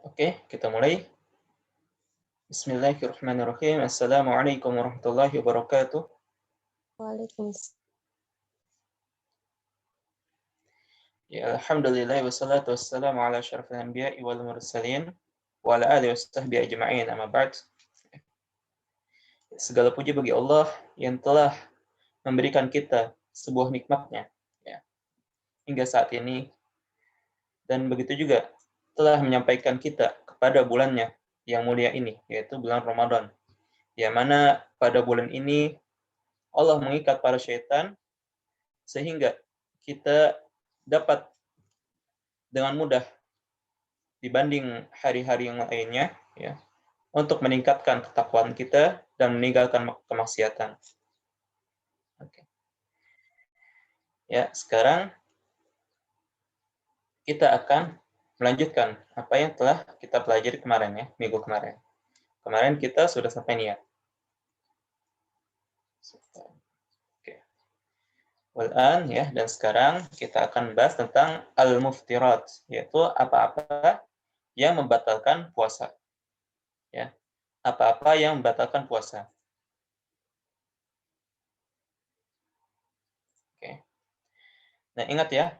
Oke, kita mulai. Bismillahirrahmanirrahim. Assalamualaikum warahmatullahi wabarakatuh. Waalaikumsalam. Ya, alhamdulillah wassalatu wassalamu ala asyrafil anbiya'i wal mursalin wa ala alihi washabbihi ajma'in. Amma ba'd. Segala puji bagi Allah yang telah memberikan kita sebuah nikmatnya ya, hingga saat ini, dan begitu juga telah menyampaikan kita kepada bulannya yang mulia ini, yaitu bulan Ramadan. Yang mana pada bulan ini Allah mengikat para syaitan sehingga kita dapat dengan mudah dibanding hari-hari yang lainnya ya, untuk meningkatkan ketakwaan kita dan meninggalkan kemaksiatan. Oke. Ya, sekarang kita akan melanjutkan apa yang telah kita pelajari kemarin ya, minggu kemarin. Kemarin kita sudah sampai niat. Oke. Walan ya, dan sekarang kita akan bahas tentang al-muftirat, yaitu apa-apa yang membatalkan puasa. Ya. Apa-apa yang membatalkan puasa. Oke. Nah, ingat ya,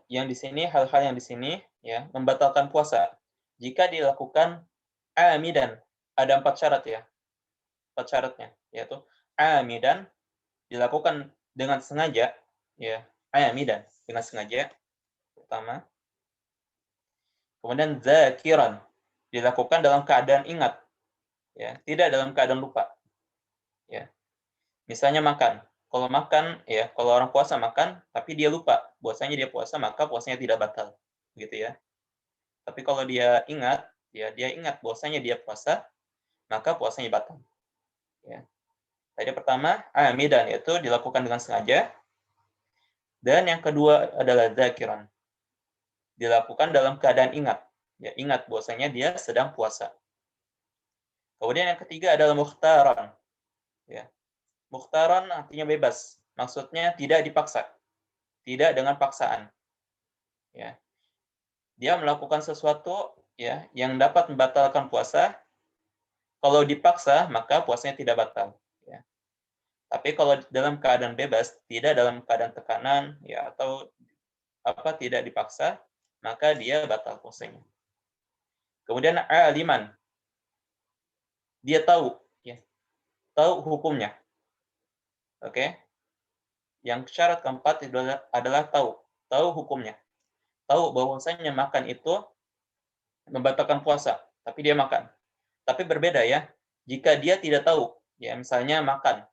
yang di sini, hal-hal yang di sini ya membatalkan puasa jika dilakukan amidan. Ada 4 syarat ya. 4 syaratnya, yaitu amidan, dilakukan dengan sengaja ya. Amidan, dengan sengaja pertama. Kemudian zakiran, dilakukan dalam keadaan ingat ya, tidak dalam keadaan lupa. Ya. Misalnya makan. Kalau makan ya, kalau orang puasa makan tapi dia lupa bahwasanya dia puasa, maka puasanya tidak batal. Gitu ya. Tapi kalau dia ingat, ya dia ingat bahwasanya dia puasa, maka puasanya batal. Ya. Tadi pertama, amidan, yaitu dilakukan dengan sengaja. Dan yang kedua adalah zakiran. Dilakukan dalam keadaan ingat. Ya, ingat bahwasanya dia sedang puasa. Kemudian yang ketiga adalah mukhtaran. Ya. Mukhtaran artinya bebas. Maksudnya tidak dipaksa. Tidak dengan paksaan. Ya. Dia melakukan sesuatu ya yang dapat membatalkan puasa. Kalau dipaksa, maka puasanya tidak batal. Ya. Tapi kalau dalam keadaan bebas, tidak dalam keadaan tekanan, ya atau tidak dipaksa, maka dia batal puasanya. Kemudian aliman, dia tahu, ya, tahu hukumnya. Oke. Yang syarat keempat adalah tahu hukumnya. Tahu bahwasanya makan itu membatalkan puasa, tapi dia makan. Tapi berbeda ya, jika dia tidak tahu, ya misalnya makan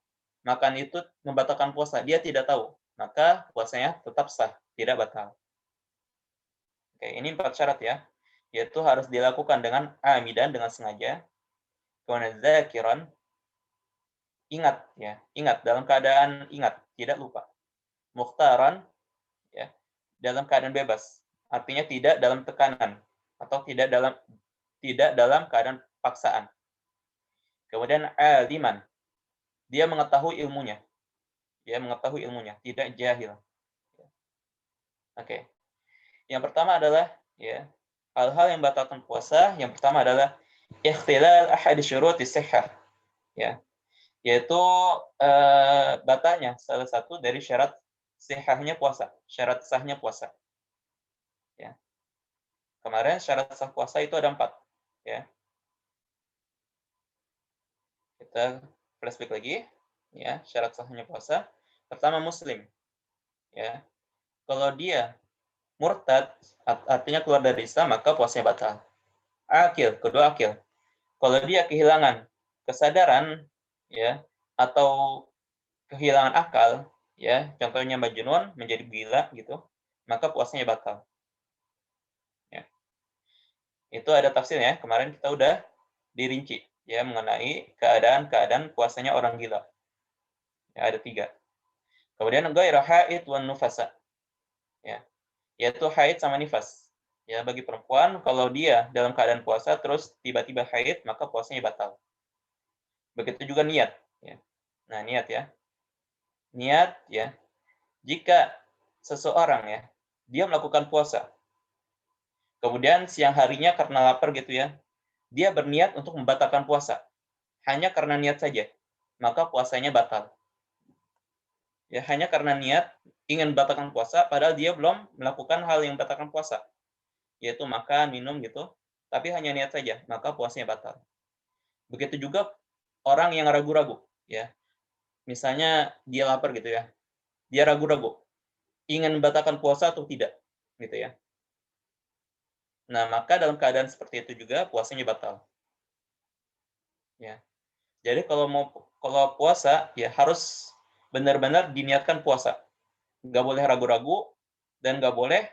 itu membatalkan puasa, dia tidak tahu, maka puasanya tetap sah, tidak batal. Oke, ini 4 syarat ya, yaitu harus dilakukan dengan amidan, dengan sengaja. Kemudian zakiran, ingat ya, ingat dalam keadaan ingat, tidak lupa. Mukhtaran, ya, dalam keadaan bebas, artinya tidak dalam tekanan atau tidak dalam keadaan paksaan. Kemudian aliman, dia mengetahui ilmunya. Dia mengetahui ilmunya, tidak jahil. Oke. Yang pertama adalah ya, hal-hal yang batalkan puasa. Yang pertama adalah ikhtilal ahad syurutis sihhah. Ya. Yaitu batalnya salah satu dari syarat sihahnya puasa, syarat sahnya puasa. Ya. Kemarin syarat sah puasa itu ada 4, ya. Kita flashback lagi, ya, syarat sahnya puasa. Pertama muslim, ya. Kalau dia murtad, artinya keluar dari Islam, maka puasanya batal. Akil, kedua akil. Kalau dia kehilangan kesadaran, ya, atau kehilangan akal, ya, contohnya majnun, menjadi gila gitu, maka puasanya batal. Ya. Itu ada tafsirnya, kemarin kita udah dirinci ya mengenai keadaan-keadaan puasanya orang gila. Ya, ada 3. Kemudian ghairu haid wan nufasa. Ya, yaitu haid sama nifas. Ya, bagi perempuan kalau dia dalam keadaan puasa terus tiba-tiba haid, maka puasanya batal. Begitu juga niat, ya. Nah, niat ya. Niat ya. Jika seseorang ya, dia melakukan puasa. Kemudian siang harinya karena lapar gitu ya, dia berniat untuk membatalkan puasa. Hanya karena niat saja, maka puasanya batal. Ya, hanya karena niat ingin membatalkan puasa, padahal dia belum melakukan hal yang membatalkan puasa, yaitu makan, minum gitu, tapi hanya niat saja, maka puasanya batal. Begitu juga orang yang ragu-ragu, ya. Misalnya dia lapar gitu ya, dia ragu-ragu, ingin membatalkan puasa atau tidak, gitu ya. Nah, maka dalam keadaan seperti itu juga puasanya batal. Ya. Jadi kalau puasa ya harus benar-benar diniatkan puasa. Nggak boleh ragu-ragu dan nggak boleh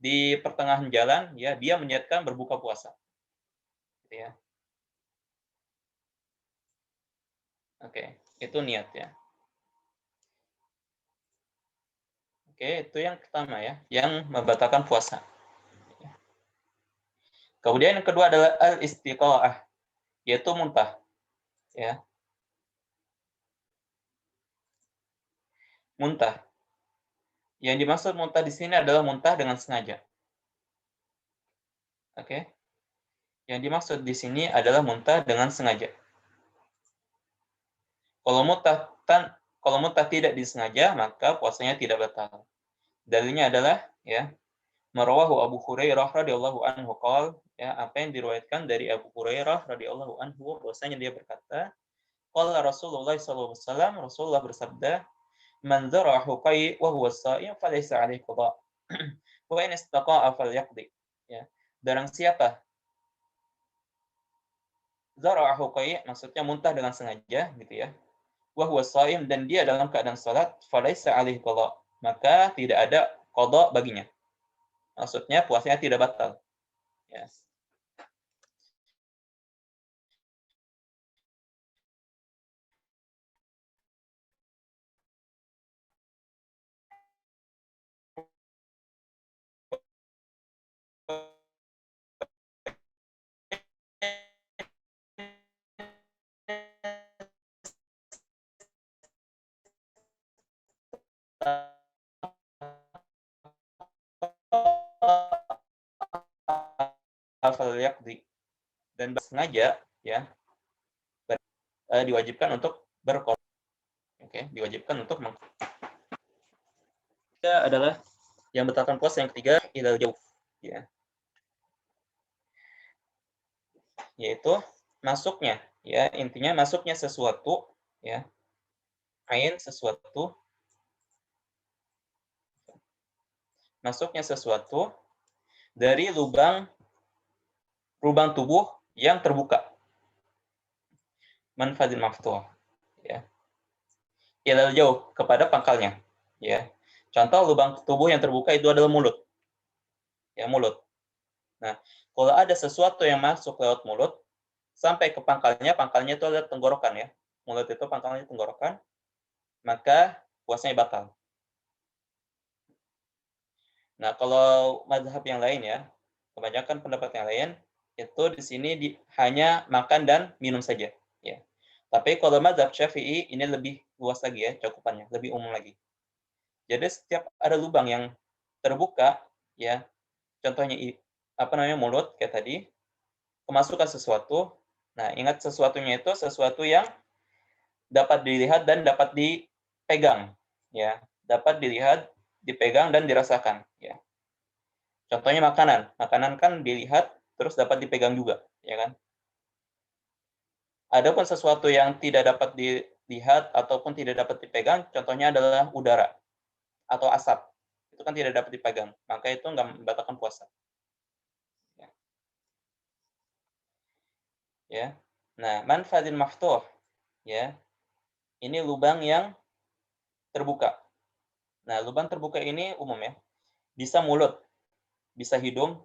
di pertengahan jalan ya dia meniatkan berbuka puasa. Gitu ya. Oke, itu niat ya. Oke, itu yang pertama ya, yang membatalkan puasa. Kemudian yang kedua adalah al-istiqa'ah, yaitu muntah. Ya, muntah. Yang dimaksud muntah di sini adalah muntah dengan sengaja. Oke. Yang dimaksud di sini adalah muntah dengan sengaja. Kalau muntah tidak disengaja, maka puasanya tidak batal. Dalilnya adalah ya, marawahu Abu Hurairah radhiyallahu anhu qol, ya, apa yang diriwayatkan dari Abu Hurairah radhiyallahu anhu bahwasanya dia berkata, qala Rasulullah sallallahu alaihi wasallam, Rasulullah bersabda, man dzara huqai wa huwa sha'im falaysa alaihi qada. Wa in istaqa'a falyaqdi. Ya. Barang siapa dzara huqai maksudnya muntah dengan sengaja gitu ya. Wa huwa sha'im dan dia dalam keadaan salat falaysa alaihi qada. Maka tidak ada qada baginya. Maksudnya puasanya tidak batal. Ya. Falyaqdi dan sengaja ya diwajibkan untuk berqada. Oke, diwajibkan untuk adalah yang batalkan puasa yang ketiga ilal jauh ya, yaitu masuknya ya, intinya masuknya sesuatu ya, sesuatu masuknya sesuatu dari lubang tubuh yang terbuka, manfadil maftuh ya, ilal jauh kepada pangkalnya ya. Contoh lubang tubuh yang terbuka itu adalah mulut ya, mulut. Nah, kalau ada sesuatu yang masuk lewat mulut sampai ke pangkalnya itu adalah tenggorokan ya. Mulut itu pangkalnya tenggorokan, maka puasanya batal. Nah, kalau mazhab yang lain ya, kebanyakan pendapat yang lain itu di sini hanya makan dan minum saja ya. Tapi kalau mazhab Syafi'i ini lebih luas lagi ya cakupannya, lebih umum lagi. Jadi setiap ada lubang yang terbuka ya, contohnya mulut kayak tadi, kemasukan sesuatu. Nah, ingat sesuatunya itu sesuatu yang dapat dilihat dan dapat dipegang ya, dapat dilihat, dipegang dan dirasakan ya. Contohnya makanan kan dilihat terus dapat dipegang juga ya kan. Adapun sesuatu yang tidak dapat dilihat ataupun tidak dapat dipegang, contohnya adalah udara atau asap, itu kan tidak dapat dipegang, maka itu nggak membatalkan puasa ya. Ya. Nah, manfadil maftuh ya, ini lubang yang terbuka. Nah, lubang terbuka ini umum ya. Bisa mulut, bisa hidung,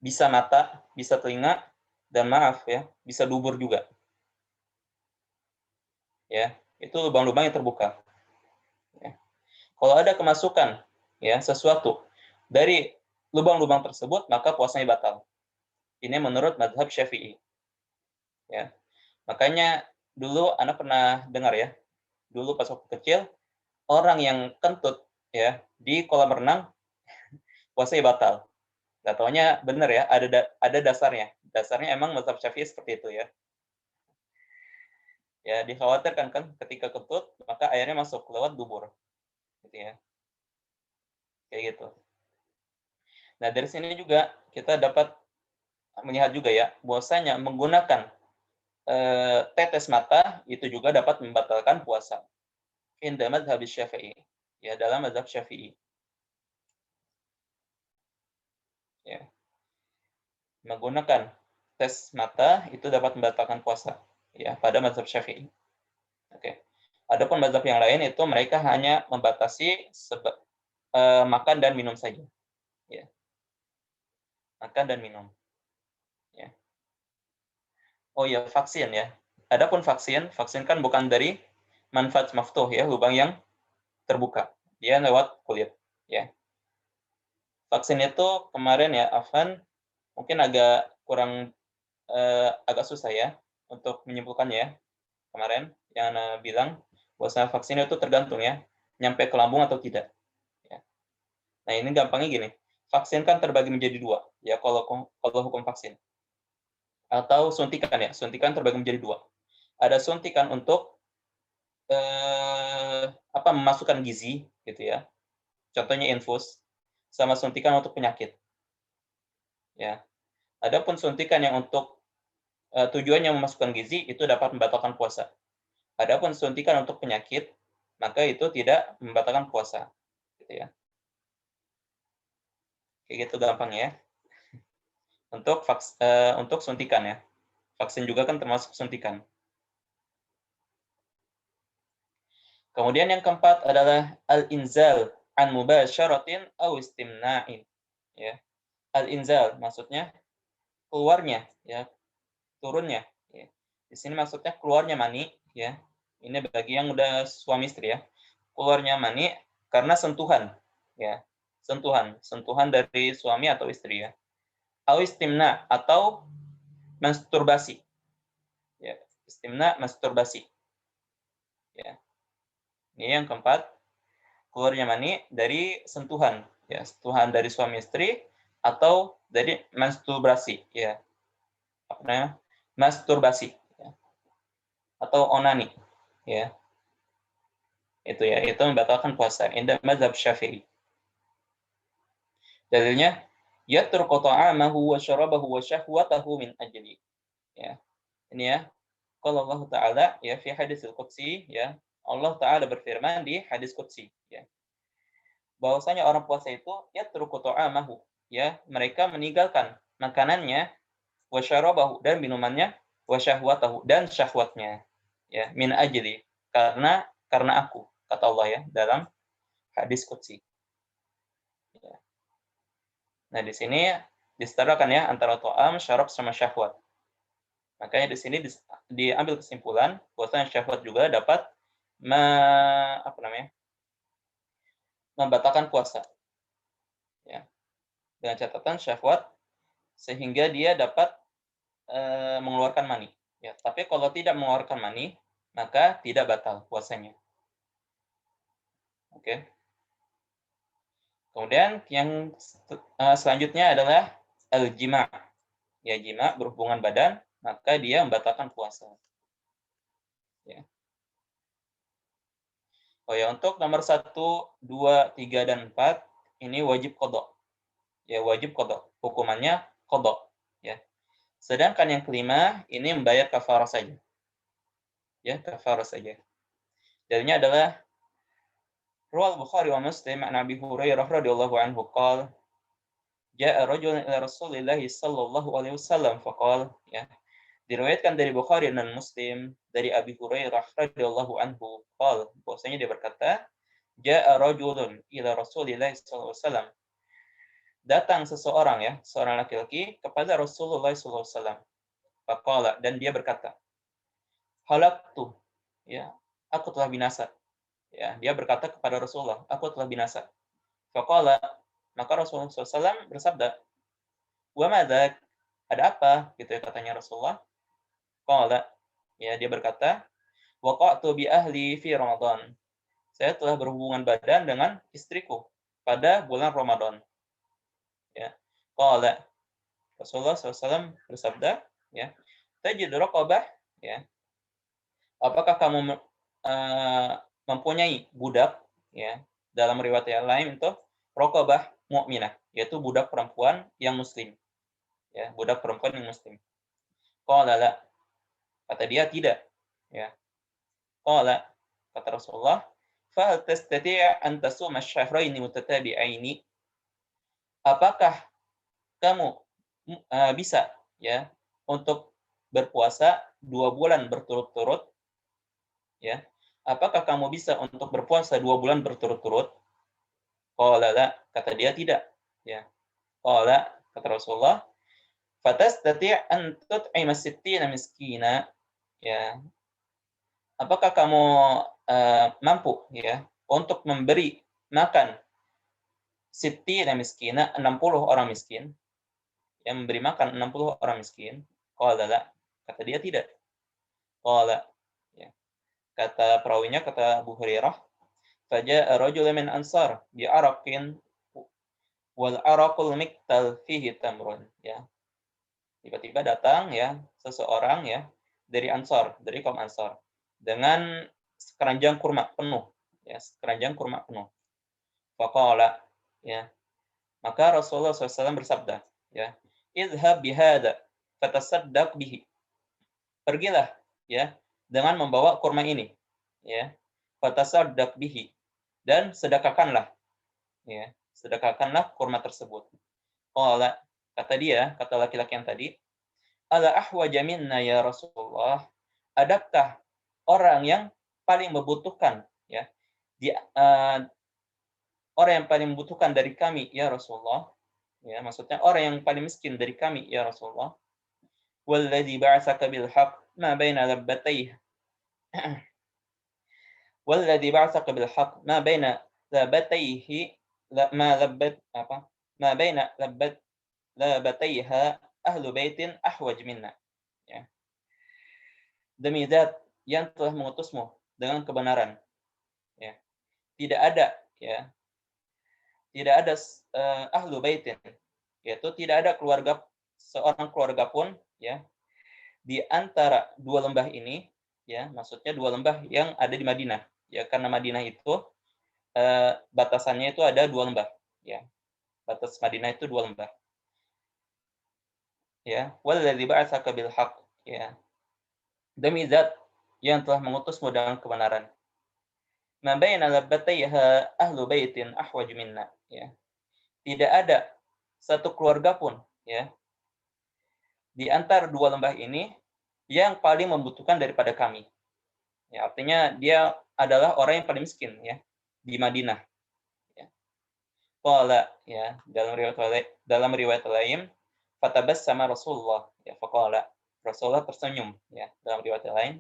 bisa mata, bisa telinga, dan maaf ya, bisa dubur juga. Ya, itu lubang-lubang yang terbuka. Ya. Kalau ada kemasukan ya sesuatu dari lubang-lubang tersebut, maka puasanya batal. Ini menurut mazhab Syafi'i. Ya. Makanya dulu anak pernah dengar ya, dulu pas waktu kecil, orang yang kentut ya di kolam renang puasanya batal. Nggak taunya benar ya, ada dasarnya. Dasarnya emang mazhab Syafi'i seperti itu ya. Ya, dikhawatirkan kan ketika kentut, maka airnya masuk lewat dubur. Gitu ya. Kayak gitu. Nah, dari sini juga kita dapat melihat juga ya, bahwasanya menggunakan tetes mata itu juga dapat membatalkan puasa. Inda mazhab Syafi'i. Ya, dalam mazhab Syafi'i. Ya. Menggunakan tes mata itu dapat membatalkan puasa. Ya, pada mazhab Syafi'i. Oke. Adapun mazhab yang lain itu mereka hanya membatasi makan dan minum saja. Ya. Makan dan minum. Ya. Oh ya, vaksin ya. Adapun vaksin kan bukan dari manfaat maftuh ya, lubang yang terbuka. Dia lewat kulit. Ya. Vaksin itu kemarin ya, Afan, mungkin agak kurang agak susah ya untuk menyimpulkannya ya. Kemarin yang bilang bahwa vaksin itu tergantung ya, nyampe ke lambung atau tidak. Ya. Nah ini gampangnya gini, vaksin kan terbagi menjadi dua ya kalau hukum vaksin. Atau suntikan ya, suntikan terbagi menjadi dua. Ada suntikan untuk memasukkan gizi gitu ya, contohnya infus, sama suntikan untuk penyakit. Ya, adapun suntikan yang untuk tujuannya memasukkan gizi itu dapat membatalkan puasa. Adapun suntikan untuk penyakit, maka itu tidak membatalkan puasa. Gitu ya. Kayak gitu gampang ya. Untuk suntikan ya. Vaksin juga kan termasuk suntikan. Kemudian yang keempat adalah al-inzal an mubasyaratin aw istimna'in. Ya. Al-inzal maksudnya keluarnya ya, turunnya ya. Di sini maksudnya keluarnya mani ya. Ini bagi yang udah suami istri ya. Keluarnya mani karena sentuhan ya. Sentuhan dari suami atau istri ya. Au istimna atau masturbasi. Ya, istimna masturbasi. Ya. Ini yang keempat, keluarnya mani dari sentuhan, ya, sentuhan dari suami istri atau dari masturbasi, ya. Apa namanya? Masturbasi, ya. Atau onani, ya. Itu ya, itu membatalkan puasa. Indah mazhab Syafi'i. Dalilnya, yatruku ta'amahu wa syarabahu wa syahwatahu min ajli. Ya. Ini ya. Kalau Allah Ta'ala ya fi hadis al-qudsi ya, Allah Ta'ala berfirman di hadis qudsi ya. Bahwasanya orang puasa itu yatruku ta'amahu ya, mereka meninggalkan makanannya wa syarabahu dan minumannya wa syahwatahu dan syahwatnya ya, min ajli karena aku kata Allah ya dalam hadis qudsi. Ya. Nah, di sini disetarakan ya antara ta'am, syarab sama syahwat. Makanya di sini diambil kesimpulan bahwasanya syahwat juga dapat membatalkan puasa. Ya. Dengan catatan syahwat sehingga dia dapat mengeluarkan mani. Ya. Tapi kalau tidak mengeluarkan mani, maka tidak batal puasanya. Oke. Kemudian yang selanjutnya adalah al-jima'. Ya, jima' berhubungan badan, maka dia membatalkan puasa. Ya. Oh ya, untuk nomor 1, 2, 3, dan 4, ini wajib qadha. Ya, wajib qadha. Hukumannya qadha. Ya. Sedangkan yang kelima, ini membayar kafarah saja. Ya, kafarah saja. Dalilnya adalah Ruwal Bukhari wa Muslim an Abi Hurairah radhiyallahu anhu qala Ja'a rajulun ila Rasulillah sallallahu alaihi wasallam faqala ya. Diriwayatkan dari Bukhari dan Muslim dari Abi Hurairah radhiyallahu anhu qala bahwasanya dia berkata Ja'a rajulun ila Rasulillah sallallahu alaihi wasallam. Datang seseorang ya, seorang laki-laki kepada Rasulullah sallallahu alaihi wasallam. Faqala dan dia berkata, halaktu ya, aku telah binasa. Ya, dia berkata kepada Rasulullah, aku telah binasa. Faqala maka Rasulullah SAW bersabda, wa madzak? Ada apa? Gitu ya katanya Rasulullah. Qala ya dia berkata, waqa'tu bi ahli fi Ramadan. Saya telah berhubungan badan dengan istriku pada bulan Ramadan. Ya. Qala, Rasulullah SAW bersabda, ya, tajid raqabah, ya, apakah kamu mempunyai budak, ya, dalam riwayat yang lain itu raqabah mukminah, yaitu budak perempuan yang muslim, ya, budak perempuan yang muslim. Qala la, kata dia tidak, ya. Qala, kata Rasulullah, fa tastati' an tasuma ash-shahrayn mutatabi'aini, apakah kamu bisa, ya, untuk berpuasa 2 bulan berturut-turut, ya, apakah kamu bisa untuk berpuasa 2 bulan berturut-turut? Qala la, kata dia tidak, ya. Qala, kata Rasulullah, fatastati' an tut'ima sittina miskina, ya, apakah kamu mampu, ya, untuk memberi makan sittina miskina, 60 orang miskin, yang memberi makan 60 orang miskin? Qala la, kata dia tidak. Qala, ya, kata perawinya, kata Abu Hurairah, faja'a rajulun min ansar bi'araqin wal araqul miktal fihi tamrun, ya. Tiba-tiba datang, ya, seseorang, ya, dari Ansar, dari kaum Ansar, dengan sekeranjang kurma penuh, ya, sekeranjang kurma penuh. Faqala, ya, maka Rasulullah SAW bersabda, ya, idhab bihada fatasaddaq bihi, pergilah, ya, dengan membawa kurma ini, ya, fatasaddaq bihi, dan sedekahkanlah, ya, sedekahkanlah kurma tersebut. Qala, kata dia, kata laki-laki yang tadi, ala ahwaja minna ya Rasulullah, adakah orang yang paling membutuhkan, ya, orang yang paling membutuhkan dari kami ya Rasulullah, ya, maksudnya orang yang paling miskin dari kami ya Rasulullah. Walladzi ba'atsaka bil haqq ma baina labbatayhi والذي بعثك بالحق ما بين لابتيه ما لبت apa ما بين لابتيها أهل بيت أحوج منا, ya, demi zat yang telah mengutusmu dengan kebenaran, ya, tidak ada, ya, tidak ada ahlu baitin, yaitu tidak ada keluarga, seorang keluarga pun, ya, di antara 2 lembah ini, ya, maksudnya 2 lembah yang ada di Madinah, ya, karena Madinah itu batasannya itu ada 2 lembah, ya, batas Madinah itu 2 lembah, ya, walladzi ba'atsaka bil haqq, ya, demi zat yang telah mengutusmu dengan kebenaran, ma baina labbatayha ahlu baitin ahwaj minna, ya, tidak ada satu keluarga pun, ya, di antara 2 lembah ini yang paling membutuhkan daripada kami, ya, artinya dia adalah orang yang paling miskin, ya, di Madinah, ya. Qala, ya, dalam riwayat lain, fatabassama Rasulullah, ya, faqala, Rasulullah tersenyum, ya, dalam riwayat lain,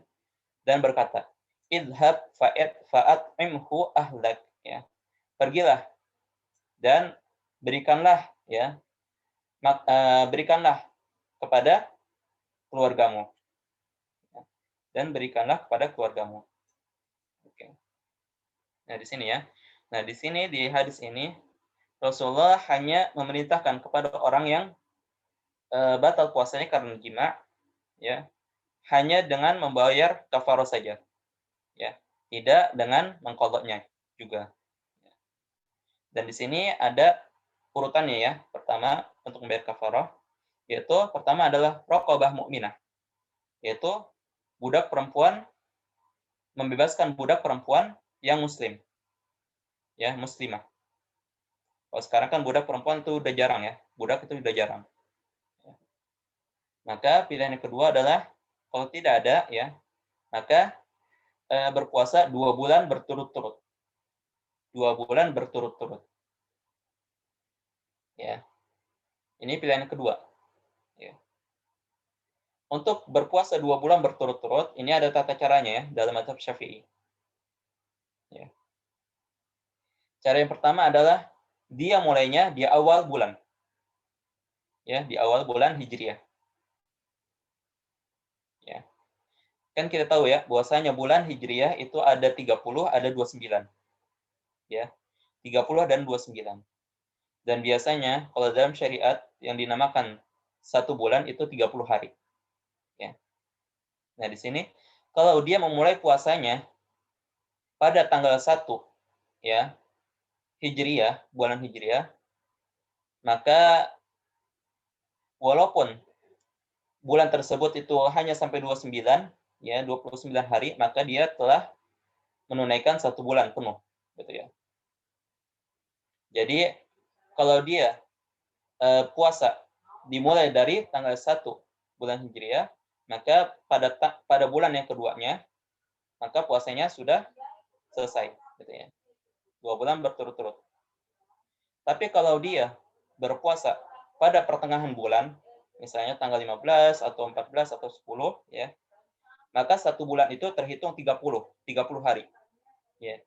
dan berkata, idhab fa'at'imhu ahlak, ya, pergilah dan berikanlah, ya, berikanlah kepada keluargamu, ya, dan berikanlah kepada keluargamu. Oke. Nah, di sini, ya. Nah, di sini, di hadis ini Rasulullah hanya memerintahkan kepada orang yang batal puasanya karena jima, ya, hanya dengan membayar kafarah saja, ya, tidak dengan mengqadhanya juga. Dan di sini ada urutannya, ya. Pertama, untuk membayar kafarah, yaitu pertama adalah raqabah mukminah, yaitu budak perempuan, membebaskan budak perempuan yang muslim, ya, muslimah. Kalau sekarang kan budak perempuan itu udah jarang, ya, budak itu udah jarang. Maka pilihan yang kedua adalah kalau tidak ada, ya, maka berpuasa 2 bulan berturut-turut. 2 bulan berturut-turut. Ya. Ini pilihan yang kedua. Ya. Untuk berpuasa 2 bulan berturut-turut, ini ada tata caranya, ya, dalam mazhab Syafi'i. Ya. Cara yang pertama adalah dia mulainya di awal bulan. Ya, di awal bulan Hijriah. Ya. Kan kita tahu, ya, bahwasanya bulan Hijriah itu ada 30, ada 29. Ya. 30 dan 29. Dan biasanya kalau dalam syariat yang dinamakan 1 bulan itu 30 hari. Ya. Nah, di sini kalau dia memulai puasanya pada tanggal 1 ya, Hijriyah, bulan Hijriyah, maka walaupun bulan tersebut itu hanya sampai 29 ya, 29 hari, maka dia telah menunaikan 1 bulan penuh, gitu ya. Jadi kalau dia puasa dimulai dari tanggal 1 bulan Hijriah, maka pada bulan yang keduanya, maka puasanya sudah selesai, gitu ya. 2 bulan berturut-turut. Tapi kalau dia berpuasa pada pertengahan bulan, misalnya tanggal 15 atau 14 atau 10, ya, maka 1 bulan itu terhitung 30 hari. Ya.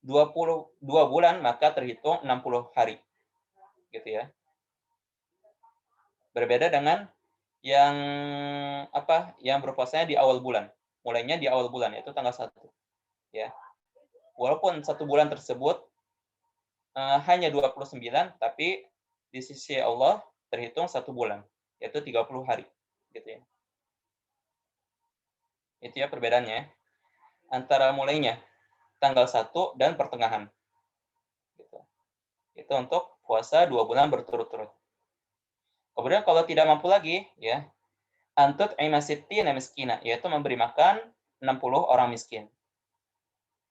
22 bulan maka terhitung 60 hari. Gitu ya. Berbeda dengan yang yang berpuasanya di awal bulan. Mulainya di awal bulan, yaitu tanggal 1. Ya. Walaupun 1 bulan tersebut hanya 29, tapi di sisi Allah terhitung 1 bulan, yaitu 30 hari. Gitu ya. Itu ya perbedaannya antara mulainya tanggal 1 dan pertengahan. Gitu. Itu untuk puasa 2 bulan berturut-turut. Kemudian kalau tidak mampu lagi, ya, antut imasittina miskina, yaitu memberi makan 60 orang miskin.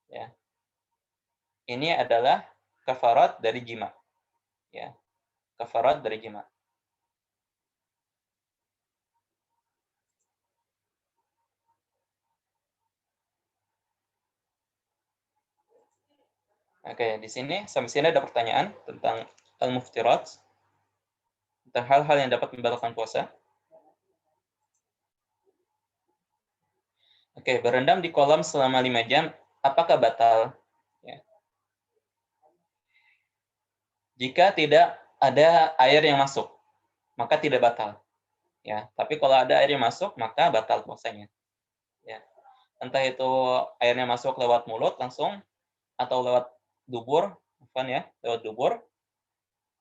Ya. Ini adalah kafarat dari jima. Ya. Kafarat dari jima. Oke, di sini sampai sini ada pertanyaan tentang al-muftirat, tentang hal-hal yang dapat membatalkan puasa. Oke, berendam di kolam selama 5 jam, apakah batal? Ya. Jika tidak ada air yang masuk, maka tidak batal. Ya, tapi kalau ada air yang masuk, maka batal puasanya. Ya. Entah itu airnya masuk lewat mulut langsung, atau lewat dubur, lewat dubur,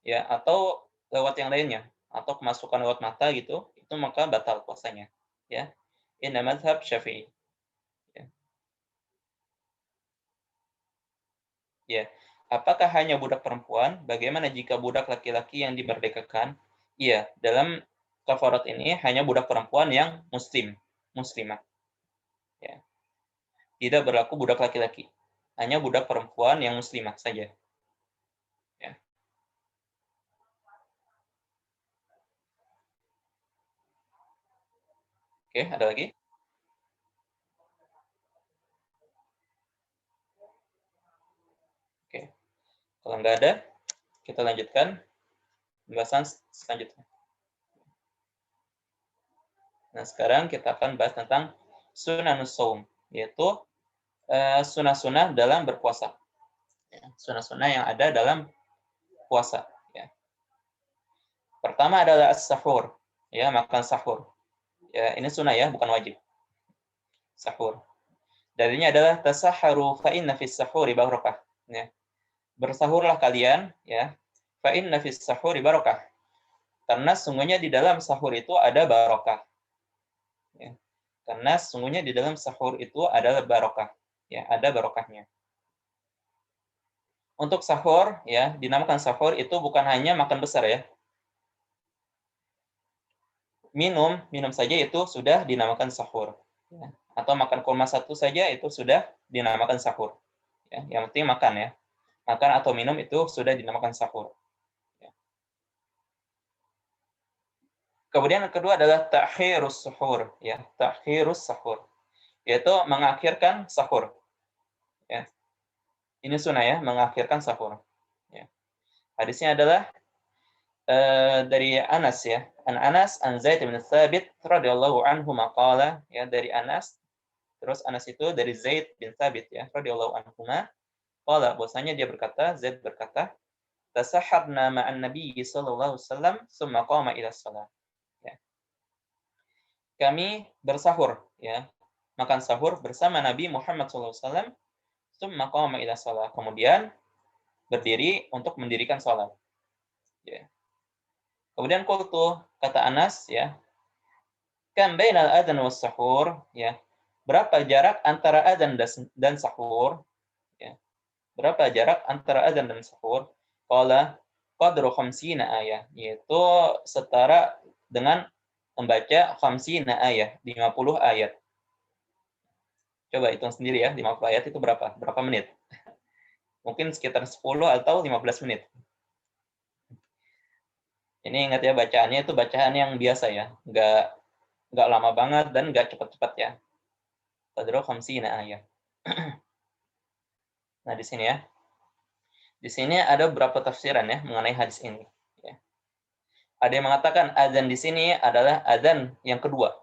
ya, atau lewat yang lainnya, atau kemasukan lewat mata gitu, itu maka batal puasanya. Ya. Inna madhab Syafi'i. Ya, apakah hanya budak perempuan? Bagaimana jika budak laki-laki yang dimerdekakan? Iya, dalam kafarat ini hanya budak perempuan yang muslimah. Ya. Tidak berlaku budak laki-laki. Hanya budak perempuan yang muslimah saja. Ya. Oke, ada lagi? Oke. Kalau nggak ada, kita lanjutkan pembahasan selanjutnya. Nah, sekarang kita akan bahas tentang sunanus shaum, yaitu sunah-sunah dalam berpuasa. Ya, sunah-sunah yang ada dalam puasa. Ya. Pertama adalah as-sahur, ya, makan sahur. Ya, ini sunnah ya, bukan wajib. Sahur. Darinya adalah tasahharu fa inna fis sahuri barakah. Ya. Bersahurlah kalian, ya. Fa inna fis sahuri barakah. Karena sungguhnya di dalam sahur itu ada barakah. Ya. Karena sungguhnya di dalam sahur itu adalah barakah. Ya, ada barakahnya. Untuk sahur, ya, dinamakan sahur itu bukan hanya makan besar ya. Minum saja itu sudah dinamakan sahur. Ya. Atau makan kurma 1 saja itu sudah dinamakan sahur. Ya. Yang penting makan ya. Makan atau minum itu sudah dinamakan sahur. Ya. Kemudian yang kedua adalah ta'khirus suhur. Ya. Ta'khirus sahur. Yaitu mengakhirkan sahur. Ya. Ini sunnah ya, mengakhirkan sahur. Ya. Hadisnya adalah dari Anas ya. Anas an Zaid bin Thabit radhiyallahu anhu maqala, ya, dari Anas. Terus Anas itu dari Zaid bin Thabit ya radhiyallahu anhu. Qala, bahwasanya dia berkata, Zaid berkata, tasahharna ma'an Nabi sallallahu alaihi wasallam tsumma qama ila shalah. Ya. Kami bersahur ya, makan sahur bersama Nabi Muhammad sallallahu alaihi wasallam tsumma qama ila shalah. Kemudian berdiri untuk mendirikan salat. Ya. Kemudian qultu, kata Anas, ya, kam bainal adzan was sahur, ya. Berapa jarak antara adzan dan sahur? Ya. Berapa jarak antara adzan dan sahur? Qala qadru 50 ayat, yaitu setara dengan membaca 50 ayat, 50 ayat. Coba hitung sendiri ya, 50 ayat itu berapa? Berapa menit? Mungkin sekitar 10 atau 15 menit. Ini ingat ya, bacaannya itu bacaan yang biasa ya, nggak lama banget dan nggak cepat-cepat ya. Qadru 50 ayat. Nah, di sini ya. Di sini ada beberapa tafsiran ya mengenai hadis ini. Ya. Ada yang mengatakan azan di sini adalah azan yang kedua.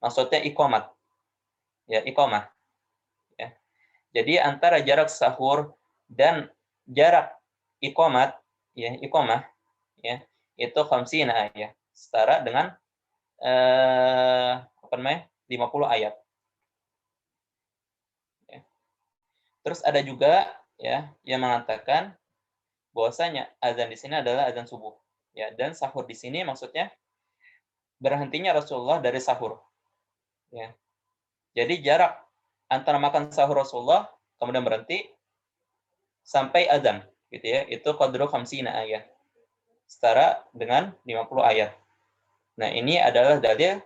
Maksudnya iqamat. Ya, iqamah. Ya. Jadi antara jarak sahur dan jarak iqamat, ya, iqamah, ya, itu 50 ayat. Setara dengan apa namanya? 50 ayat. Ya. Terus ada juga ya yang mengatakan bahwasanya azan di sini adalah azan subuh. Ya, dan sahur di sini maksudnya berhentinya Rasulullah dari sahur. Ya. Jadi jarak antara makan sahur Rasulullah kemudian berhenti sampai azan, gitu ya. Itu qadru 50 ayat. Setara dengan 50 ayat. Nah, ini adalah dalil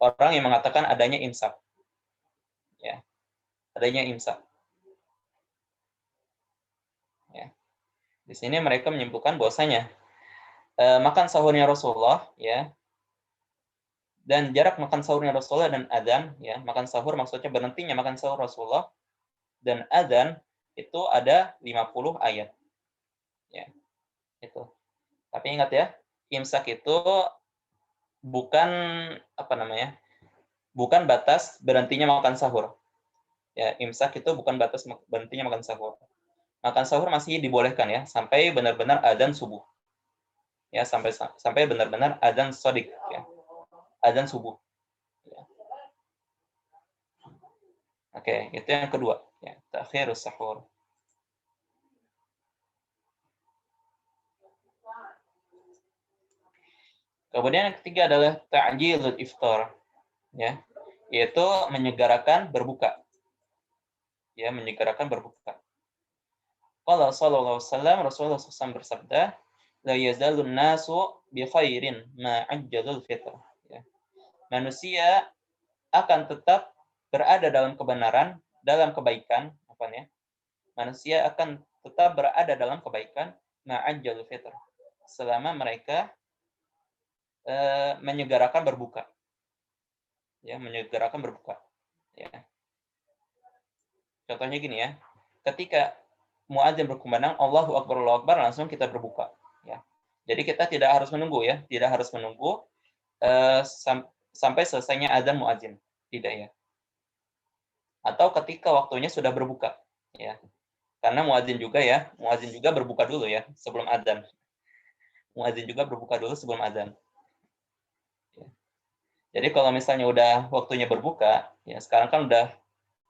orang yang mengatakan adanya imsak. Ya. Adanya imsak. Ya. Di sini mereka menyimpulkan bahwasanya makan sahurnya Rasulullah, ya, dan jarak makan sahurnya Rasulullah dan adzan, ya, makan sahur maksudnya berhentinya makan sahur Rasulullah dan adzan itu ada 50 ayat. Ya, itu. Tapi ingat ya, imsak itu bukan apa namanya? Bukan batas berhentinya makan sahur. Ya, imsak itu bukan batas berhentinya makan sahur. Makan sahur masih dibolehkan ya sampai benar-benar adzan subuh. Ya, sampai benar-benar adzan shadiq ya. Adzan subuh. Ya. Oke, itu yang kedua, ya, ta'khirus sahur. Kemudian yang ketiga adalah ta'jilul iftar, ya, yaitu menyegerakan berbuka. Ya, menyegerakan berbuka. Qala sallallahu alaihi wasallam, Rasulullah SAW bersabda, la yazalun nasu bi khairin ma ajjalul fitr. Ya. Manusia akan tetap berada dalam kebenaran, dalam kebaikan, apa ya? Manusia akan tetap berada dalam kebaikan ma ajjalul fitr. Selama mereka menyegerakan berbuka. Ya, menyegerakan berbuka. Ya. Contohnya gini ya. Ketika muadzin berkumandang Allahu Akbar Allahu Akbar langsung kita berbuka ya. Jadi kita tidak harus menunggu ya, tidak harus menunggu sampai selesainya azan muadzin, tidak ya. Atau ketika waktunya sudah berbuka ya. Karena muadzin juga berbuka dulu ya sebelum azan. Muadzin juga berbuka dulu sebelum azan. Ya. Jadi kalau misalnya udah waktunya berbuka, ya sekarang kan udah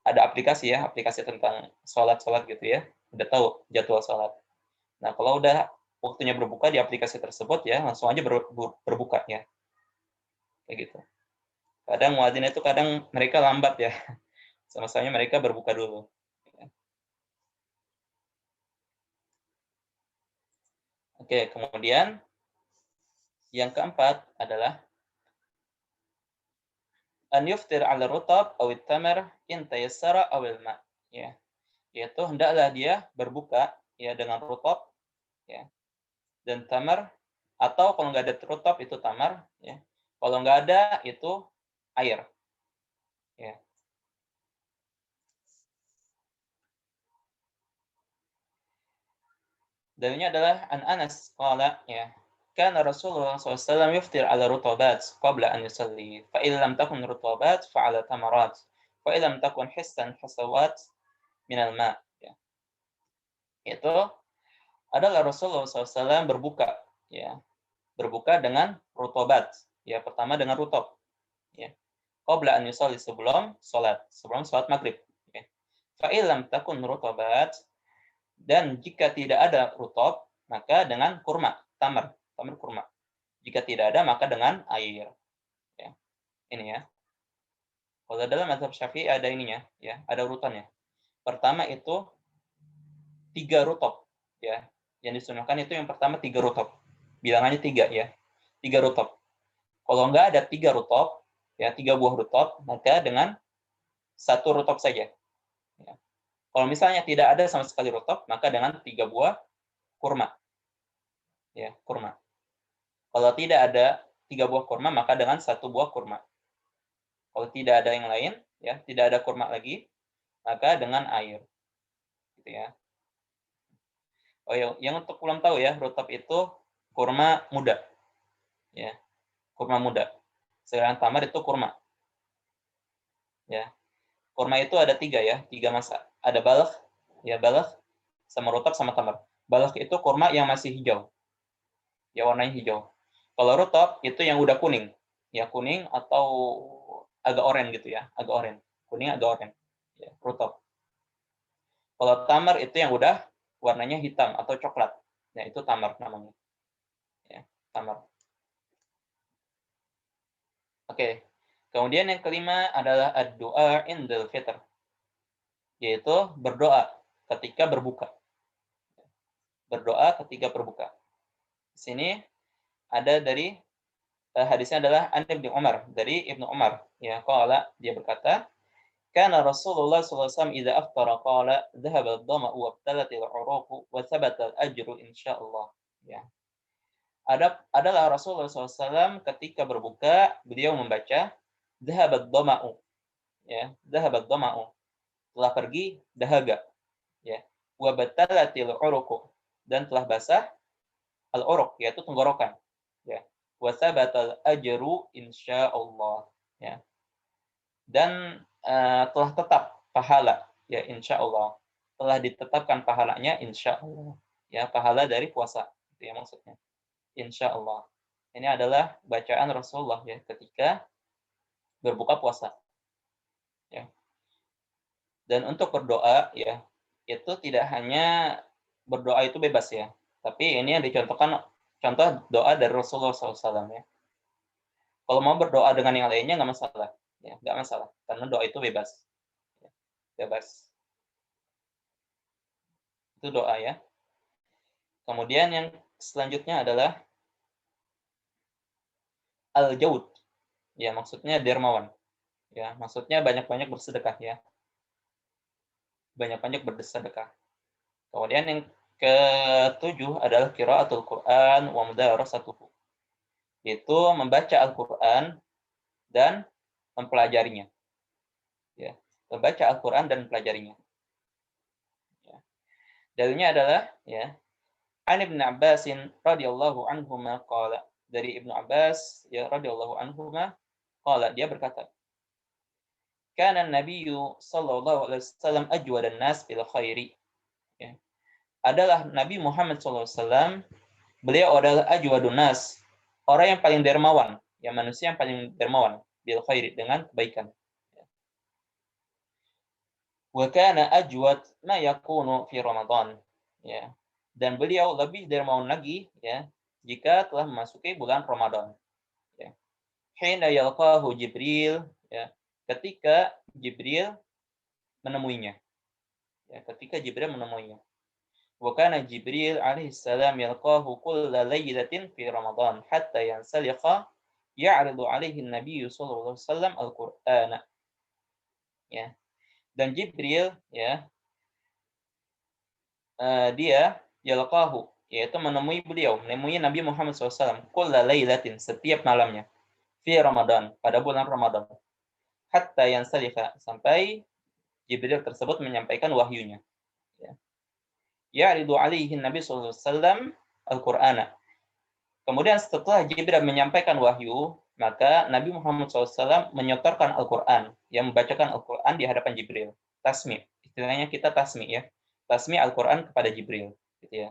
ada aplikasi ya, aplikasi tentang sholat gitu ya, udah tahu jadwal sholat. Nah, kalau udah waktunya berbuka di aplikasi tersebut ya, langsung aja berbuka ya. Kayak gitu. Kadang muadzin itu kadang mereka lambat ya. Sama-sama mereka berbuka dulu. Oke, kemudian yang keempat adalah an yuftir 'ala rutab aw tamar in tayassara aw ma. Ya. Yaitu hendaklah dia berbuka ya dengan rutab ya. Dan tamar, atau kalau nggak ada rutab itu tamar ya. Kalau nggak ada itu air. Ya. Dalilnya adalah an Anas qala ya. Kana Rasulullah SAW yuftir ala rutabat qabla an yusalli. Fa in lam takun rutabat fa ala tamarat. Fa in lam takun hissan hasawat min al-ma. Ya. Itu adalah Rasulullah SAW berbuka ya. Berbuka dengan rutabat. Ya, pertama dengan rutab. Ya. Qabla an yusalli sebelum salat maghrib. Ya. Fa in lam takun rutabat, dan jika tidak ada rutab, maka dengan kurma. tamar kurma. Jika tidak ada maka dengan air. Ya. Ini ya. Kalau dalam mazhab Syafi'i ada ininya, ya, ada urutannya. Pertama itu 3 rutop, ya. Yang disunahkan itu yang pertama 3 rutop. Bilangannya 3 ya. 3 rutop. Kalau nggak ada 3 rutop, ya 3 buah rutop, maka dengan 1 rutop saja. Ya. Kalau misalnya tidak ada sama sekali rutop, maka dengan 3 buah kurma. Ya, kurma. Kalau tidak ada 3 buah kurma, maka dengan 1 buah kurma. Kalau tidak ada yang lain, ya, tidak ada kurma lagi, maka dengan air. Gitu ya. Oh, yang untuk belum tahu ya, rutop itu kurma muda. Ya, kurma muda. Sedangkan tamar itu kurma. Ya. Kurma itu ada 3 ya, 3 masa. Ada balagh, ya balagh, sama rutop sama tamar. Balagh itu kurma yang masih hijau. Ya, warnanya hijau. Kalau rutop itu yang udah kuning. Ya, kuning atau agak oranye gitu ya, agak oranye. Kuning agak oranye. Ya, rutop. Kalau tamar itu yang udah warnanya hitam atau coklat. Ya, itu tamar namanya. Ya, tamar. Oke. Kemudian yang kelima adalah ad-du'a indal fitr. Yaitu berdoa ketika berbuka. Berdoa ketika berbuka. Di sini ada dari hadisnya adalah An Ibnu Umar, dari Ibnu Umar. Ya, qala, dia berkata, kana Rasulullah sallallahu alaihi wasallam idza aftara qala dhahaba ad-dama'u wa ibtalat al-'uruqu wa thabata al-ajru insyaallah. Ya. Adalah Rasulullah SAW ketika berbuka, beliau membaca dhahaba ad-dama'u. Ya, dhahaba ad-dama'u. Telah pergi dahaga. Ya. Wa batalatil 'uruqu, dan telah basah al-uruq, yaitu tenggorokan. Ya. Wa thabatal ajru insyaallah. Ya. Dan telah tetap pahala, ya insyaallah. Telah ditetapkan pahalanya insyaallah. Ya, pahala dari puasa. Itu ya maksudnya. Insyaallah. Ini adalah bacaan Rasulullah ya ketika berbuka puasa. Ya. Dan untuk berdoa ya, itu tidak hanya berdoa itu bebas ya. Tapi ini yang dicontohkan contoh doa dari Rasulullah SAW ya. Kalau mau berdoa dengan yang lainnya nggak masalah, ya nggak masalah, karena doa itu bebas, ya, bebas. Itu doa ya. Kemudian yang selanjutnya adalah al-jaud, ya maksudnya dermawan, ya maksudnya banyak-banyak bersedekah ya, banyak-banyak bersedekah. Kemudian yang ketujuh adalah qiraatul Quran wa mudarasatuhu, yaitu membaca Al-Quran dan mempelajarinya. Ya, membaca Al-Quran dan mempelajarinya. Ya. Dalilnya adalah ya, An Ibnu Abbas radhiyallahu anhuma qala, dari Ibnu Abbas ya radhiyallahu anhuma qala, dia berkata, kana an-nabiyyu sallallahu alaihi wasallam ajwadan nas bil khairi. Ya. Adalah Nabi Muhammad sallallahu alaihi wasallam, beliau adalah ajwadun nas, orang yang paling dermawan, ya manusia yang paling dermawan bil khairi, dengan kebaikan. Wa kana ajwad ma yakunu fi Ramadan. Ya. Dan beliau lebih dermawan lagi ya jika telah memasuki bulan Ramadan. Ya. Hina yalqahu Jibril, ya, ketika Jibril menemuinya. Ya, ketika Jibril menemuinya. Wa kana Jibril alaihi salam yalqahu kulla lailatin fi Ramadan hatta yansalikha ya'ridu alaihi an-nabiy sallallahu alaihi wasallam al-Qur'an. Ya. Dan Jibril ya dia yalqahu, yaitu menemui beliau, menemui Nabi Muhammad SAW kulla lailatin, setiap malamnya, fi Ramadan, pada bulan Ramadan, hatta yansalifa, sampai Jibril tersebut menyampaikan wahyunya. Ya. Ya'ridu alaihi Nabi SAW Al-Qur'ana. Kemudian setelah Jibril menyampaikan wahyu, maka Nabi Muhammad SAW menyotorkan Al-Quran, yang membacakan Al-Quran di hadapan Jibril. Tasmi', istilahnya kita tasmi' ya. Tasmi' Al-Quran kepada Jibril. Gitu ya.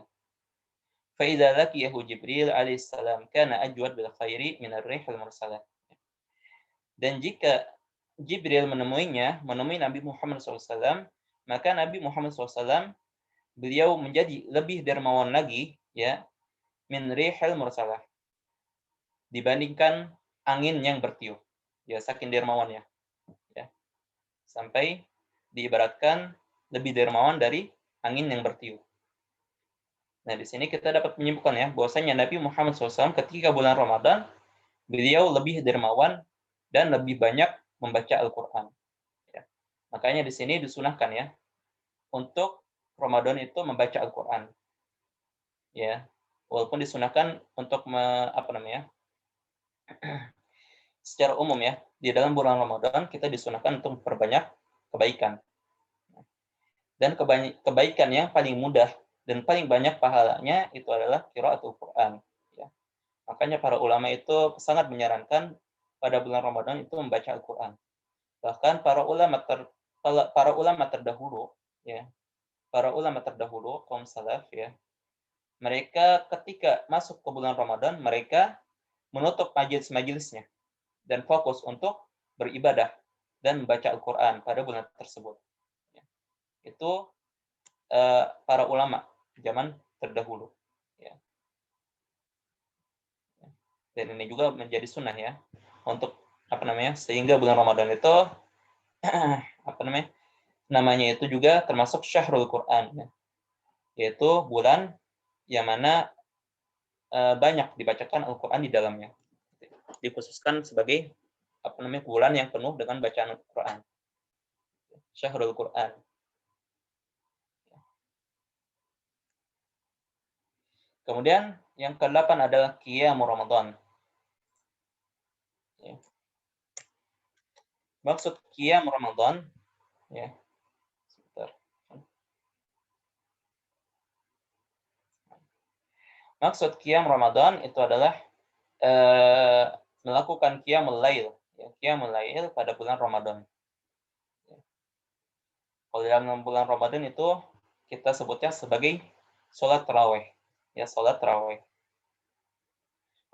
فَإِذَا لَقِيَهُ جِبْرِيلُ عَلَيْهِ السَّلَامُ كَانَ أَجْوَدَ بِالْخَيْرِ مِنَ الرِّيحِ الْمُرْسَلَةِ. Dan jika Jibril menemui Nabi Muhammad SAW, maka Nabi Muhammad SAW beliau menjadi lebih dermawan lagi ya min rihil mursalah. Dibandingkan angin yang bertiup. Ya, saking dermawannya. Ya. Sampai diibaratkan lebih dermawan dari angin yang bertiup. Nah, di sini kita dapat menyimpulkan ya, bahwasanya Nabi Muhammad SAW ketika bulan Ramadan, beliau lebih dermawan dan lebih banyak membaca Al-Quran. Ya. Makanya di sini disunahkan ya, untuk Ramadan itu membaca Al-Quran. Ya, walaupun disunahkan untuk secara umum ya, di dalam bulan Ramadan kita disunahkan untuk memperbanyak kebaikan. Dan kebaikan yang paling mudah dan paling banyak pahalanya itu adalah qiraatul Quran. Ya. Makanya para ulama itu sangat menyarankan pada bulan Ramadan itu membaca Al-Quran. Bahkan para ulama terdahulu, ya, para ulama terdahulu kaum salaf ya, mereka ketika masuk ke bulan Ramadan mereka menutup majelis-majelisnya dan fokus untuk beribadah dan membaca Al-Quran pada bulan tersebut. Ya. Itu para ulama zaman terdahulu. Ya. Dan ini juga menjadi sunnah ya untuk sehingga bulan Ramadan itu namanya itu juga termasuk Syahrul Quran ya. Yaitu bulan yang mana banyak dibacakan Al-Quran di dalamnya. Dikhususkan sebagai bulan yang penuh dengan bacaan Al-Quran. Syahrul Quran. Kemudian yang ke-8 adalah Qiyamul Ramadan. Ya. Maksud Qiyamul Ramadan ya. Sebentar. Maksud Qiyam Ramadan itu adalah melakukan Qiyamul Lail, ya, Qiyamul Lail pada bulan Ramadan. Ya. Kalau dalam bulan Ramadan itu kita sebutnya sebagai sholat tarawih, ya sholat tarawih.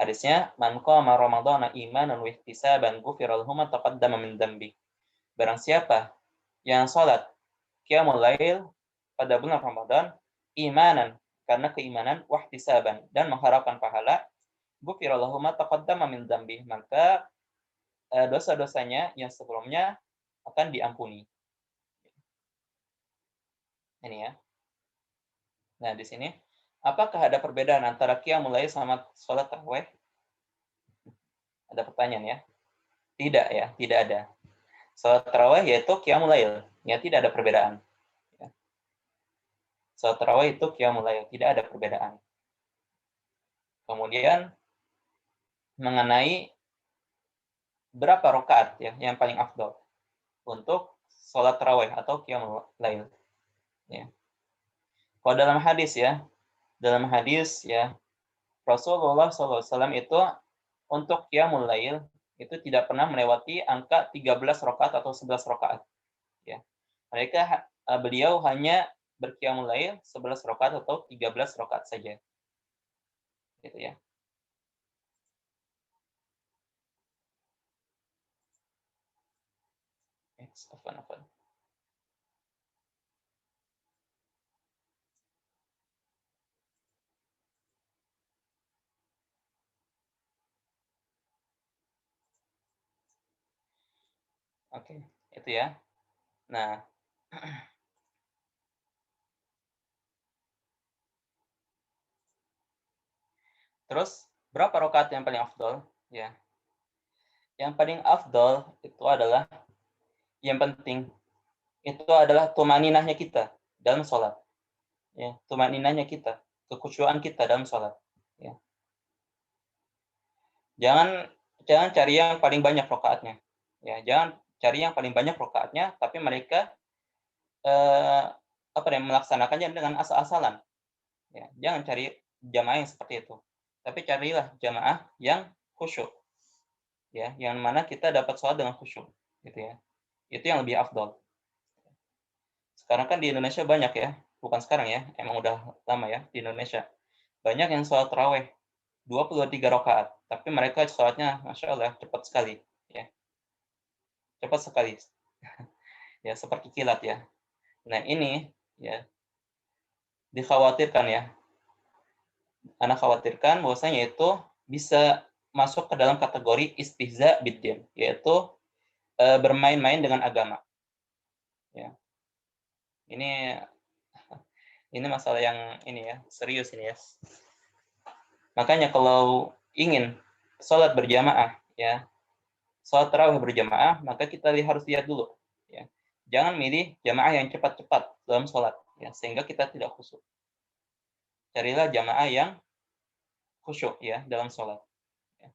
Hadisnya, man qama ramadhana imanan wa ihtisaban ghufira lahu ma taqaddama min dzambi. Barang siapa yang sholat Qiyamul Lail pada bulan Ramadan imanan karena keimanan wa ihtisaban dan mengharapkan pahala, ghufira lahu ma taqaddama min dzambi, maka dosa-dosanya yang sebelumnya akan diampuni. Ini ya. Nah, di sini apakah ada perbedaan antara Qiyamul Lail sama sholat tarawih? Ada pertanyaan ya? Tidak ya, tidak ada. Sholat tarawih yaitu Qiyamul Lail, ya tidak ada perbedaan. Ya. Sholat tarawih itu Qiyamul Lail, tidak ada perbedaan. Kemudian mengenai berapa rakaat ya yang paling afdal untuk sholat tarawih atau Qiyamul Lail. Ya. Kalau dalam hadis ya, Rasulullah SAW itu untuk Qiyamul Lail itu tidak pernah melewati angka 13 rakaat atau 11 rakaat. Ya. Beliau hanya berqiyamul lail 11 rakaat atau 13 rakaat saja. Gitu ya. Afwan. Oke, itu ya. Nah, terus berapa rakaat yang paling afdal? Ya. Yang paling afdal itu adalah yang penting itu adalah tumaninahnya kita dalam sholat. Ya, tumaninahnya kita, kekhusyuan kita dalam sholat. Ya. Jangan cari yang paling banyak rakaatnya. Ya, jangan cari yang paling banyak rakaatnya, tapi mereka melaksanakannya dengan asal-asalan. Ya, jangan cari jamaah yang seperti itu. Tapi carilah jamaah yang khusyuk. Ya, yang mana kita dapat sholat dengan khusyuk, gitu ya. Itu yang lebih afdol. Sekarang kan di Indonesia banyak ya, bukan sekarang ya, emang udah lama ya di Indonesia. Banyak yang sholat tarawih 23 rakaat, tapi mereka sholatnya Masya Allah cepat sekali. Ya. Cepat sekali. Ya, seperti kilat ya. Nah, ini ya dikhawatirkan ya Ana khawatirkan bahwasanya itu bisa masuk ke dalam kategori istihza biddin, yaitu bermain-main dengan agama. Ya. Ini masalah yang ini ya, serius ini ya. Makanya kalau ingin sholat berjamaah, ya, sholat tarawih berjamaah, maka kita harus lihat dulu, ya. Jangan milih jamaah yang cepat-cepat dalam sholat, ya, sehingga kita tidak khusyuk. Carilah jamaah yang khusyuk, ya, dalam sholat. Ya.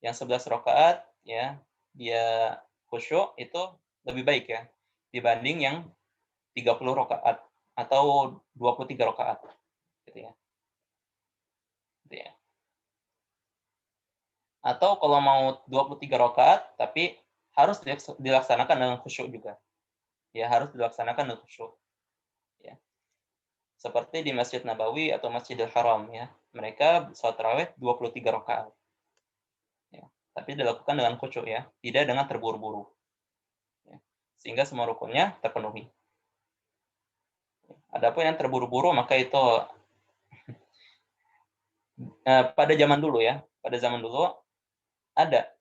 Yang 11 rakaat, ya, dia khusyuk itu lebih baik ya dibanding yang 30 rakaat atau 23 rakaat, gitu ya. Gitu ya. Atau kalau mau 23 rakaat tapi harus dilaksanakan dengan khusyuk juga. Ya, harus dilaksanakan dengan khusyuk. Ya. Seperti di Masjid Nabawi atau Masjidil Haram ya. Mereka sholat tarawih 23 rakaat. Ya. Tapi dilakukan dengan khusyuk ya, tidak dengan terburu-buru. Ya. Sehingga semua rukunnya terpenuhi. Adapun yang terburu-buru maka itu pada zaman dulu ya, pada zaman dulu ada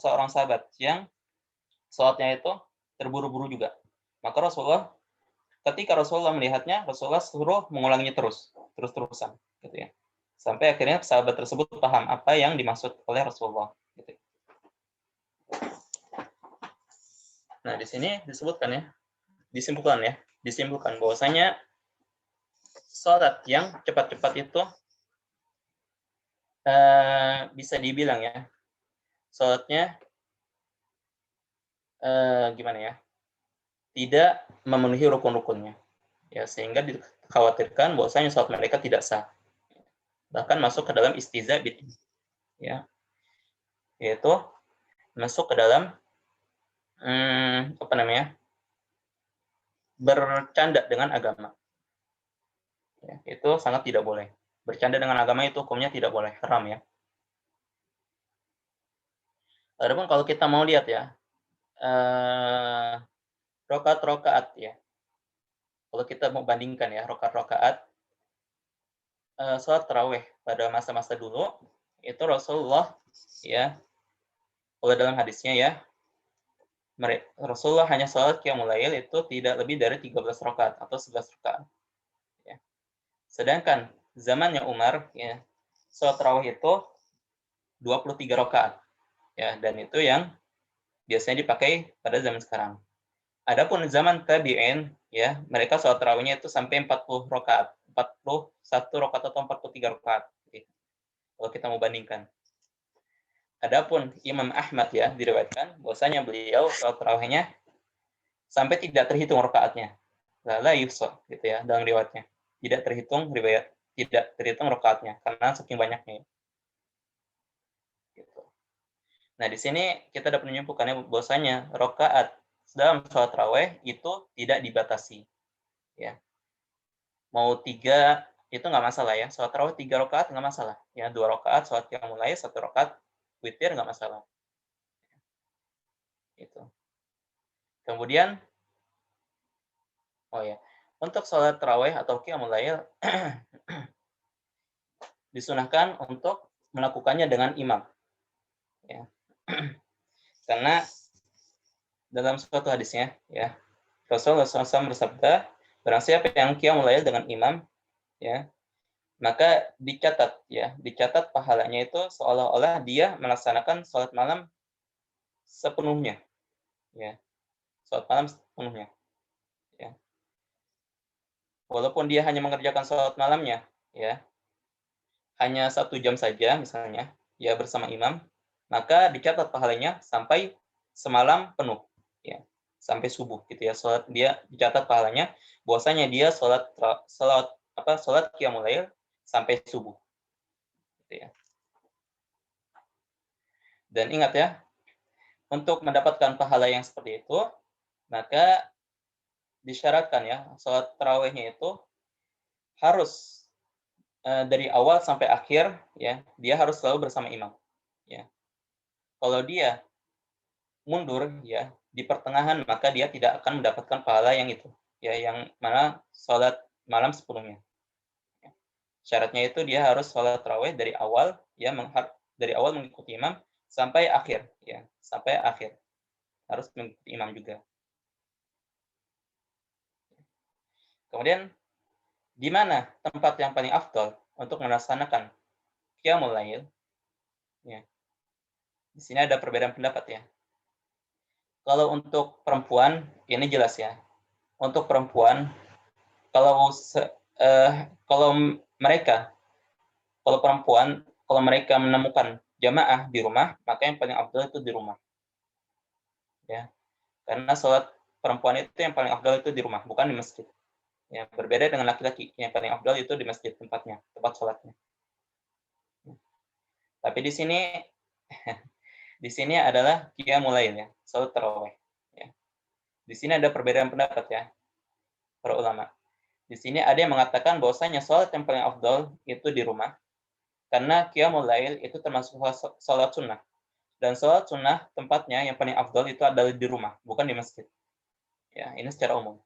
seorang sahabat yang sholatnya itu terburu-buru juga. Maka ketika Rasulullah melihatnya, Rasulullah suruh mengulanginya terus-terusan, gitu ya. Sampai akhirnya sahabat tersebut paham apa yang dimaksud oleh Rasulullah. Gitu. Nah, di sini disimpulkan bahwasanya sholat yang cepat-cepat itu bisa dibilang ya, sholatnya gimana ya, tidak memenuhi rukun-rukunnya, ya, sehingga dikhawatirkan bahwasanya sholat mereka tidak sah, bahkan masuk ke dalam istihza bid'ah, ya, yaitu masuk ke dalam bercanda dengan agama. Ya, itu sangat tidak boleh. Bercanda dengan agama itu hukumnya tidak boleh, haram ya. Adapun kalau kita mau lihat ya, rokaat ya. Kalau kita mau bandingkan ya, rokaat sholat tarawih pada masa-masa dulu, itu Rasulullah ya, kalau dalam hadisnya ya, Rasulullah hanya sholat qiyamul lail itu tidak lebih dari 13 rakaat atau 11 rakaat. Ya. Sedangkan zamannya Umar, ya, sholat tarawih itu 23 rakaat. Ya, dan itu yang biasanya dipakai pada zaman sekarang. Adapun zaman tabi'in, ya, mereka sholat tarawihnya itu sampai 40 rakaat, 41 rakaat atau 43 rakaat. Kalau kita mau bandingkan. Adapun Imam Ahmad ya diriwayatkan bahwasanya beliau sholat tarawihnya sampai tidak terhitung rakaatnya. La yufsa gitu ya dalam riwayatnya. Tidak terhitung rakaatnya karena saking banyaknya. Gitu. Nah, di sini kita dapat menyimpulkannya bahwasanya rakaat dalam sholat tarawih itu tidak dibatasi. Ya. Mau 3 itu nggak masalah ya. Sholat tarawih 3 rakaat nggak masalah. Ya, 2 rakaat sholat qiyamul lail, 1 rakaat witir nggak masalah. Itu. Kemudian, oh ya, untuk sholat tarawih atau qiyamul lail disunahkan untuk melakukannya dengan imam. Ya. Karena dalam suatu hadisnya, ya, Rasulullah SAW bersabda, barang siapa yang qiyamul lail dengan imam, ya, maka dicatat pahalanya itu seolah-olah dia melaksanakan sholat malam sepenuhnya, ya, sholat malam sepenuhnya, ya. Walaupun dia hanya mengerjakan sholat malamnya, ya, hanya 1 jam saja misalnya, ya bersama imam, maka dicatat pahalanya sampai semalam penuh, ya, sampai subuh gitu ya. Sholat dia dicatat pahalanya bahwasanya dia sholat qiyamul lail sampai subuh, gitu ya. Dan ingat ya, untuk mendapatkan pahala yang seperti itu, maka disyaratkan ya, sholat tarawihnya itu harus dari awal sampai akhir, ya, dia harus selalu bersama imam. Ya. Kalau dia mundur, ya, di pertengahan, maka dia tidak akan mendapatkan pahala yang itu, ya, yang mana sholat malam sepenuhnya. Ya. Syaratnya itu dia harus sholat tarawih dari awal, ya dari awal mengikuti imam sampai akhir, ya sampai akhir harus mengikuti imam juga. Kemudian di mana tempat yang paling afdal untuk melaksanakan qiyamul lail? Ya. Di sini ada perbedaan pendapat ya. Kalau untuk perempuan ini jelas ya. Untuk perempuan kalau kalau perempuan kalau mereka menemukan jamaah di rumah, maka yang paling afdal itu di rumah. Ya. Karena sholat perempuan itu yang paling afdal itu di rumah, bukan di masjid. Ya, berbeda dengan laki-laki, yang paling afdal itu di masjid tempat sholatnya. Tapi di sini adalah qiyamul lail ya, salat tarawih. Ya. Di sini ada perbedaan pendapat ya, para ulama. Di sini ada yang mengatakan bahwasanya salat yang paling afdal itu di rumah, karena qiyamul lail itu termasuk salat sunnah. Dan salat sunnah tempatnya yang paling afdal itu adalah di rumah, bukan di masjid. Ya, ini secara umum.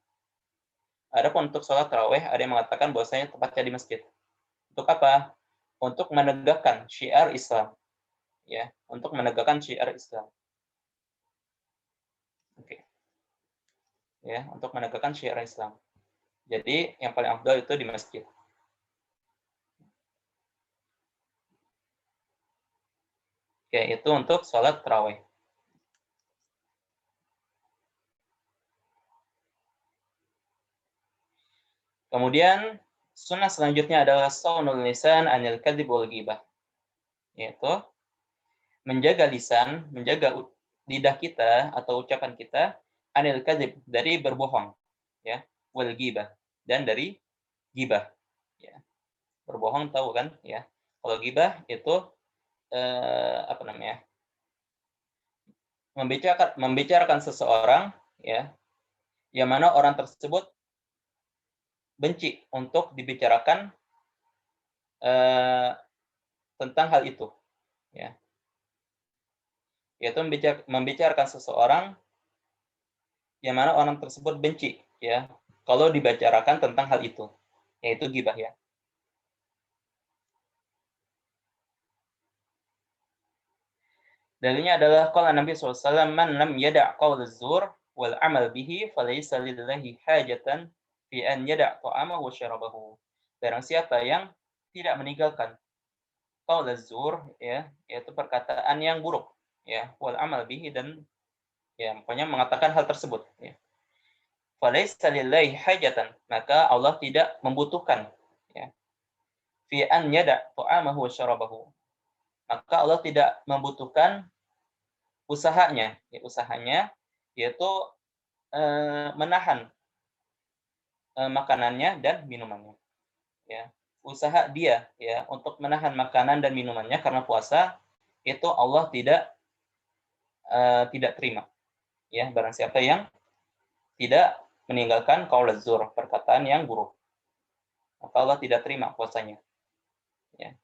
Adapun untuk salat tarawih, ada yang mengatakan bahwasanya tempatnya di masjid. Untuk apa? Untuk menegakkan syiar Islam. Ya, untuk menegakkan syiar Islam. Oke. Ya, untuk menegakkan syiar Islam. Jadi yang paling afdal itu di masjid. Oke, itu untuk sholat tarawih. Kemudian sunnah selanjutnya adalah shaunul lisan anil kadzib wal ghibah. Yaitu menjaga lisan, menjaga lidah kita atau ucapan kita anil kadzib, dari berbohong, ya, wal ghibah, dan dari ghibah. Ya. Berbohong tahu kan, ya. Kalau ghibah itu apa namanya? Membicarakan seseorang, ya, yang mana orang tersebut benci untuk dibicarakan tentang hal itu, ya. Yaitu membicarakan seseorang yang mana orang tersebut benci, ya, kalau dibicarakan tentang hal itu, yaitu ghibah, ya. Dalilnya adalah qala Nabi SAW, man lam yada' qaul az-zur wal amal bihi falaysa lillahi hajatan fi an yada' ta'amahu wa syarabahu. Barang siapa yang tidak meninggalkan qaul az-zur, ya, yaitu perkataan yang buruk, ya, wal amal bihi, dan ya pokoknya mengatakan hal tersebut, ya. Falaysa lillahi hajatan, maka Allah tidak membutuhkan, ya, fi an yada' ta'amahu wa syarabahu. Maka Allah tidak membutuhkan usahanya, ya, usahanya yaitu menahan makanannya dan minumannya, ya. Usaha dia, ya, untuk menahan makanan dan minumannya karena puasa, itu Allah tidak terima, ya, barang siapa yang tidak meninggalkan qaul az-zur, perkataan yang buruk, maka Allah tidak terima puasanya, ya.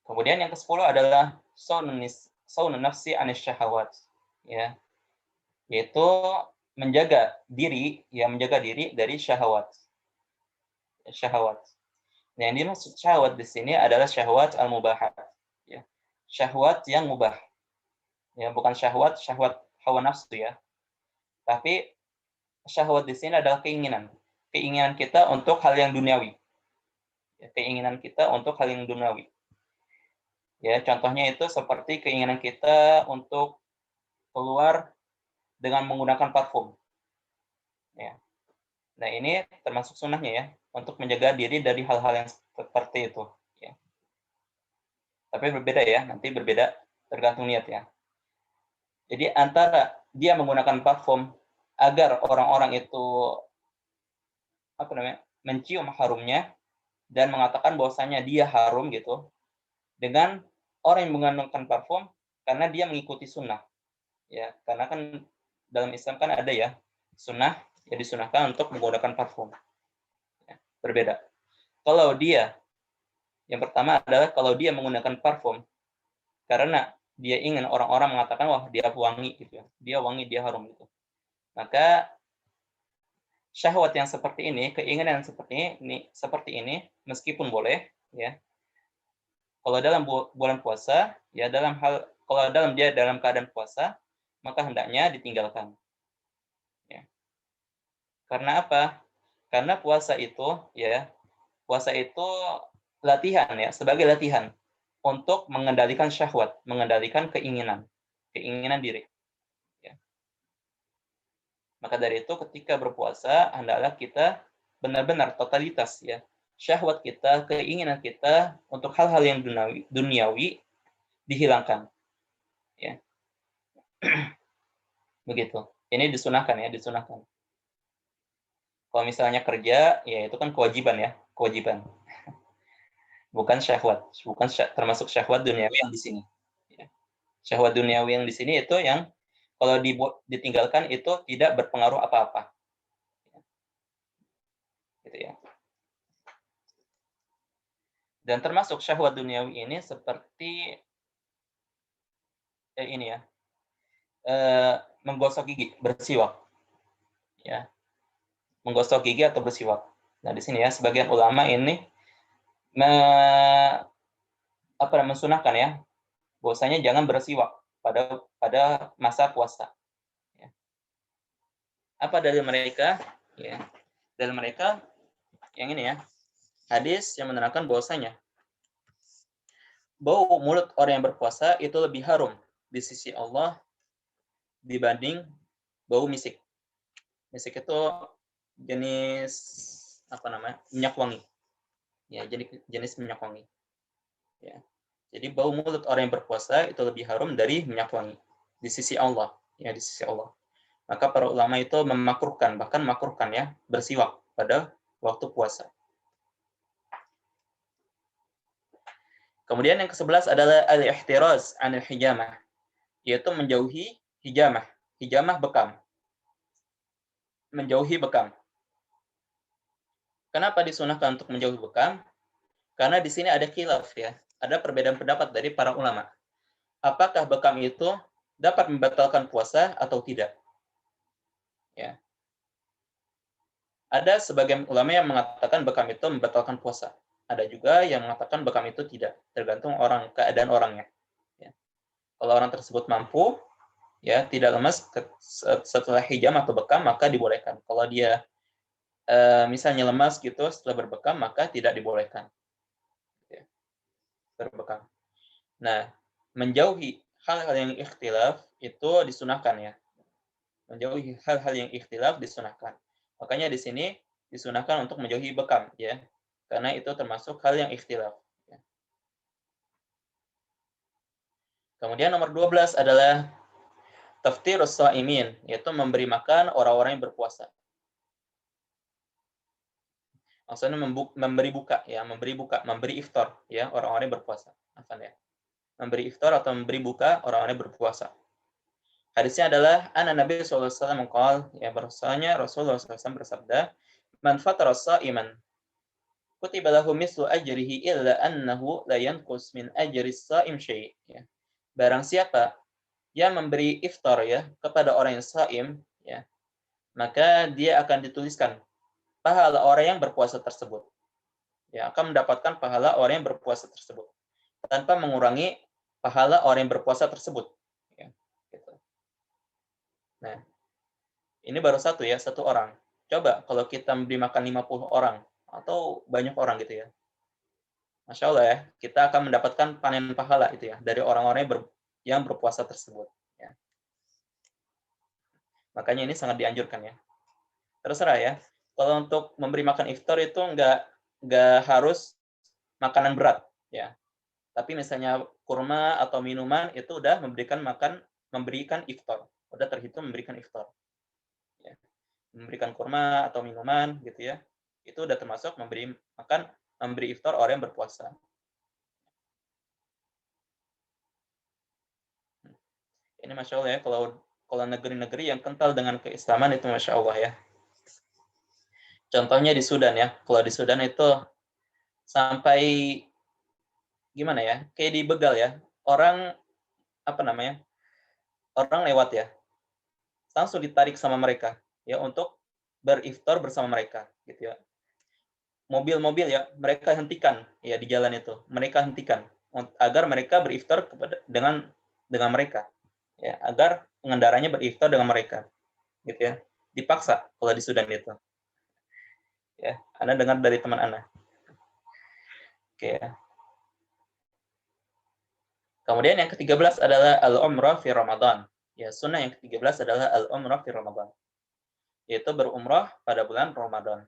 Kemudian yang ke-10 adalah saunun nafsi anis syahawat, ya, yaitu menjaga diri dari syahwat. Nah, yang dimaksud syahwat di sini adalah syahwat al-mubahat, ya. Syahwat yang mubah. Ya, bukan syahwat hawa nafsu, ya. Tapi syahwat di sini adalah keinginan. Keinginan kita untuk hal yang duniawi. Ya, keinginan kita untuk hal yang duniawi. Ya, contohnya itu seperti keinginan kita untuk keluar dengan menggunakan parfum. Ya. Nah, ini termasuk sunnahnya, ya, untuk menjaga diri dari hal-hal yang seperti itu, ya. Tapi berbeda, ya, nanti berbeda tergantung niat, ya. Jadi antara dia menggunakan parfum agar orang-orang itu mencium harumnya dan mengatakan bahwasanya dia harum gitu, dengan orang yang menggunakan parfum karena dia mengikuti sunnah, ya, karena kan dalam Islam kan ada, ya, sunnah, ya, disunahkan untuk menggunakan parfum, ya, berbeda. Kalau dia, yang pertama adalah kalau dia menggunakan parfum karena dia ingin orang-orang mengatakan wah dia wangi gitu, ya, dia wangi, dia harum gitu, maka syahwat yang seperti ini, keinginan yang seperti ini meskipun boleh, ya. Kalau dalam bulan puasa, ya kalau dia dalam keadaan puasa, maka hendaknya ditinggalkan. Ya. Karena apa? Karena puasa itu latihan ya, sebagai latihan untuk mengendalikan syahwat, mengendalikan keinginan diri. Ya. Maka dari itu ketika berpuasa hendaklah kita benar-benar totalitas ya, syahwat kita, keinginan kita untuk hal-hal yang duniawi dihilangkan. Ya. Begitu. Ini disunahkan ya, disunahkan. Kalau misalnya kerja, ya itu kan kewajiban ya, kewajiban. Bukan syahwat, termasuk syahwat duniawi yang di sini. Ya. Syahwat duniawi yang di sini itu yang kalau ditinggalkan itu tidak berpengaruh apa-apa. Gitu ya. Dan termasuk syahwat duniawi ini seperti ini ya, menggosok gigi, bersiwak. Ya. Menggosok gigi atau bersiwak. Nah, di sini ya sebagian ulama ini mensunahkan ya, bahwasanya jangan bersiwak pada masa puasa. Ya. Apa dalil mereka? Ya. Dalil mereka yang ini ya, hadis yang menerangkan bahwasanya bau mulut orang yang berpuasa itu lebih harum di sisi Allah dibanding bau misik. Misik itu jenis minyak wangi. Ya, jadi jenis minyak wangi. Ya. Jadi bau mulut orang yang berpuasa itu lebih harum dari minyak wangi di sisi Allah, ya di sisi Allah. Maka para ulama itu bahkan makruhkan ya, bersiwak pada waktu puasa. Kemudian yang ke-11 adalah al-ihtiraz 'anil hijamah, yaitu menjauhi hijamah. Hijamah bekam. Menjauhi bekam. Kenapa disunahkan untuk menjauhi bekam? Karena di sini ada khilaf ya, ada perbedaan pendapat dari para ulama. Apakah bekam itu dapat membatalkan puasa atau tidak? Ya. Ada sebagian ulama yang mengatakan bekam itu membatalkan puasa. Ada juga yang mengatakan bekam itu tidak, tergantung keadaan orangnya. Ya. Kalau orang tersebut mampu, ya tidak lemas setelah hijam atau bekam, maka dibolehkan. Kalau dia misalnya lemas gitu setelah berbekam, maka tidak dibolehkan. Ya. Berbekam. Nah, menjauhi hal-hal yang ikhtilaf itu disunahkan ya. Menjauhi hal-hal yang ikhtilaf disunahkan. Makanya di sini disunahkan untuk menjauhi bekam ya. Karena itu termasuk hal yang ikhtilaf. Ya. Kemudian nomor 12 adalah taftirus shaimin, yaitu memberi makan orang-orang yang berpuasa. Maksudnya memberi iftar ya orang-orang yang berpuasa. Ya. Memberi iftar atau memberi buka orang-orang yang berpuasa. Hadisnya adalah Nabi sallallahu alaihi wasallam qol, ya bahwasanya Rasulullah SAW bersabda, "Man fatara sha'iman kutiba lahu mislu ajrihi illa annahu la yanqus min ajri shaim syai'." Ya. Barang siapa yang memberi iftar ya kepada orang yang shaim ya, maka dia akan dituliskan pahala orang yang berpuasa tersebut. Ya, akan mendapatkan pahala orang yang berpuasa tersebut tanpa mengurangi pahala orang yang berpuasa tersebut. Ya, gitu. Nah, ini baru satu orang. Coba kalau kita memberi makan 50 orang atau banyak orang gitu ya. Masya Allah ya, kita akan mendapatkan panen pahala itu ya dari orang-orang yang berpuasa tersebut. Ya. Makanya ini sangat dianjurkan ya. Terserah ya. Kalau untuk memberi makan iftar itu nggak harus makanan berat ya. Tapi misalnya kurma atau minuman itu udah memberikan iftar, udah terhitung memberikan iftar. Ya. Memberikan kurma atau minuman gitu ya, itu udah termasuk memberi iftar orang yang berpuasa. Ini Masya Allah ya, kalau negeri-negeri yang kental dengan keislaman itu Masya Allah ya. Contohnya di Sudan ya, kalau di Sudan itu sampai gimana ya, kayak di begal ya, orang orang lewat ya, langsung ditarik sama mereka ya untuk beriftar bersama mereka, gitu ya. Mobil-mobil ya, mereka hentikan ya di jalan itu. Mereka hentikan agar mereka beriftar dengan mereka. Ya, agar pengendaranya beriftar dengan mereka. Gitu ya. Dipaksa kalau di Sudan itu. Ya, Anda dengar dari teman Anda. Oke ya. Kemudian yang ke-13 adalah al-umrah fi Ramadan. Ya, sunnah yang ke-13 adalah al-umrah fi Ramadan. Yaitu berumrah pada bulan Ramadan.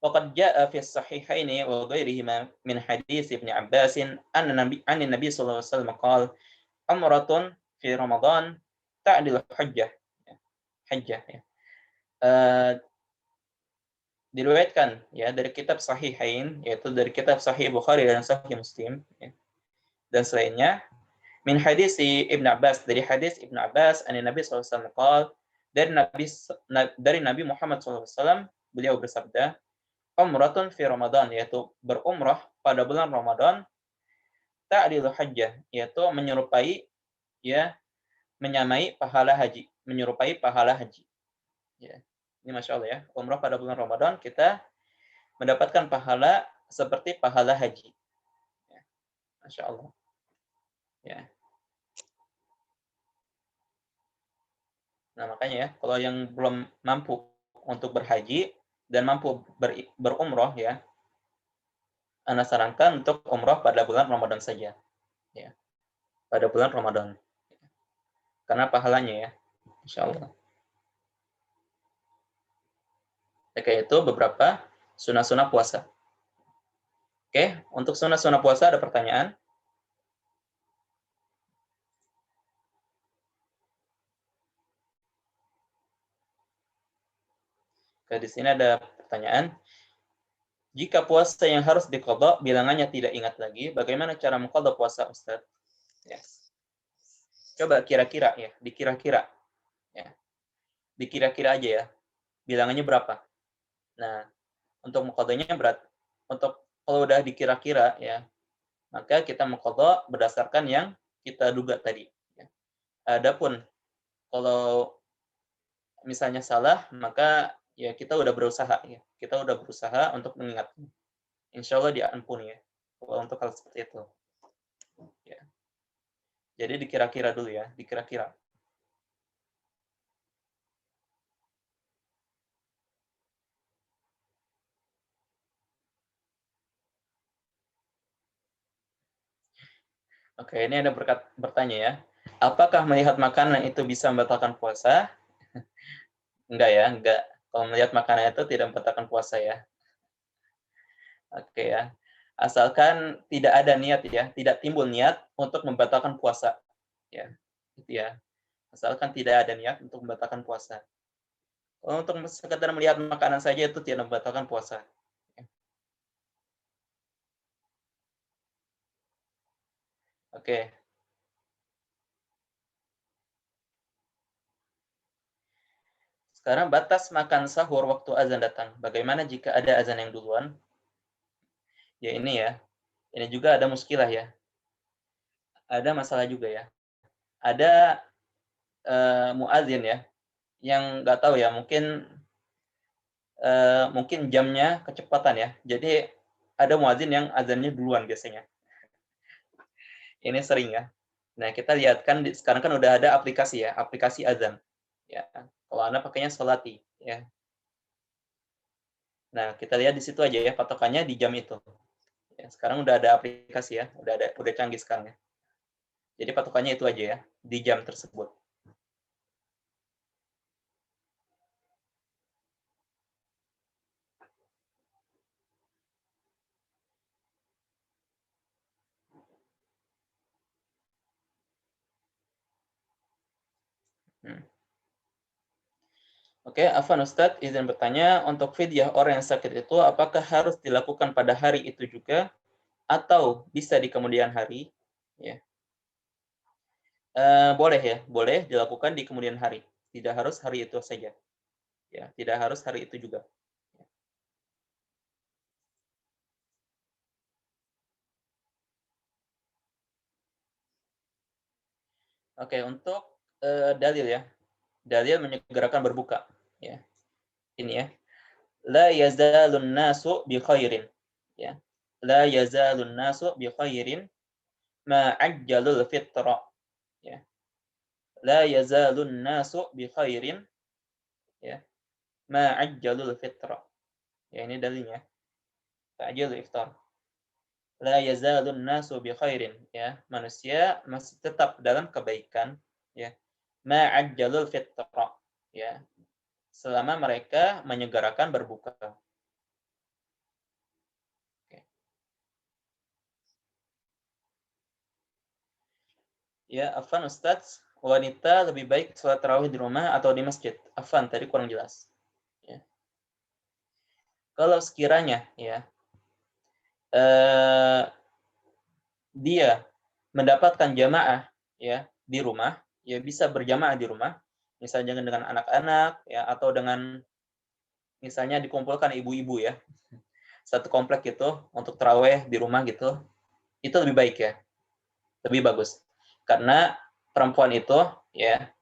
Waqad jaa fi as-sahihaini wa ghairihima min hadits Ibnu Abbas anna Nabi sallallahu alaihi wasallam qala umratun fi Ramadan ta'dil hajjah. Hajjah ya. Diriwayatkan ya dari kitab Sahihain, yaitu dari kitab Sahih Bukhari dan Sahih Muslim ya, dan selainnya min hadis Ibnu Abbas, dari hadis Ibnu Abbas Nabi SAW dari Nabi Muhammad SAW, beliau bersabda, umratun fi Ramadan, yaitu berumrah pada bulan Ramadan, ta'dilu hajjah, yaitu menyerupai ya, menyamai pahala haji, menyerupai pahala haji. Ya. Ini Masya Allah ya, umrah pada bulan Ramadan kita mendapatkan pahala seperti pahala haji. Ya. Masya Allah. Ya. Nah makanya ya, kalau yang belum mampu untuk berhaji dan mampu berumrah ya, Anda sarankan untuk umrah pada bulan Ramadan saja. Ya. Pada bulan Ramadan. Karena pahalanya ya, Insya Allah. Oke, itu beberapa sunnah-sunnah puasa. Oke, untuk sunnah-sunnah puasa ada pertanyaan? Oke, di sini ada pertanyaan. Jika puasa yang harus diqadha bilangannya tidak ingat lagi, bagaimana cara mengqadha puasa, Ustaz? Ya. Coba kira-kira ya, dikira-kira. Ya. Dikira-kira aja ya. Bilangannya berapa? Nah, untuk mengqadhanya berat. Untuk kalau udah dikira-kira ya, maka kita mengqadha berdasarkan yang kita duga tadi. Ya. Adapun kalau misalnya salah, maka ya kita udah berusaha ya. Kita udah berusaha untuk mengingat. Insya Allah diampuni ya. Kalau untuk hal seperti itu. Ya. Jadi dikira-kira dulu ya, dikira-kira. Oke, ini ada bertanya ya. Apakah melihat makanan itu bisa membatalkan puasa? Enggak ya, enggak. Kalau melihat makanan itu tidak membatalkan puasa ya. Oke ya. Asalkan tidak ada niat ya, tidak timbul niat untuk membatalkan puasa. Ya, gitu ya. Asalkan tidak ada niat untuk membatalkan puasa. Untuk sekedar melihat makanan saja itu tidak membatalkan puasa. Oke. Sekarang batas makan sahur waktu azan datang. Bagaimana jika ada azan yang duluan? Ya ini ya. Ini juga ada muskilah ya. Ada masalah juga ya. Ada muadzin ya, yang nggak tahu ya, mungkin jamnya kecepatan ya. Jadi ada muadzin yang azannya duluan biasanya. Ini sering ya. Nah, kita lihat kan sekarang kan udah ada aplikasi ya, aplikasi azan. Ya, kalau Anda pakainya Solati ya. Nah, kita lihat di situ aja ya, patokannya di jam itu. Ya, sekarang udah ada aplikasi ya, udah canggih sekarang ya. Jadi patokannya itu aja ya, di jam tersebut. Hmm. Oke, Afan Ustadz izin bertanya, untuk fidyah orang yang sakit itu apakah harus dilakukan pada hari itu juga atau bisa di kemudian hari? Ya. Boleh ya, boleh dilakukan di kemudian hari. Tidak harus hari itu saja. Ya, tidak harus hari itu juga. Oke, untuk dalil ya. Dalil menyegerakan berbuka, ya. ini ya. La yazalun nasu bi khairin. Ya. La yazalun nasu bi khairin ma ajjalul fitra. Ya. La yazalun nasu bi khairin ya. Ma ajjalul fitra. Ya, ini dalilnya. Ta'jilul iftar. La yazalun nasu bi khairin ya. Manusia masih tetap dalam kebaikan ya. Ma ajjalul fitra ya. Selama mereka menyegerakan berbuka. Oke. Ya, Afan Ustadz, wanita lebih baik sholat tarawih di rumah atau di masjid? Afan, tadi kurang jelas. Ya. Kalau sekiranya ya dia mendapatkan jamaah ya di rumah, ya bisa berjamaah di rumah, misalnya dengan anak-anak ya atau dengan misalnya dikumpulkan ibu-ibu ya satu komplek gitu untuk taraweh di rumah gitu, itu lebih baik ya, lebih bagus karena perempuan itu ya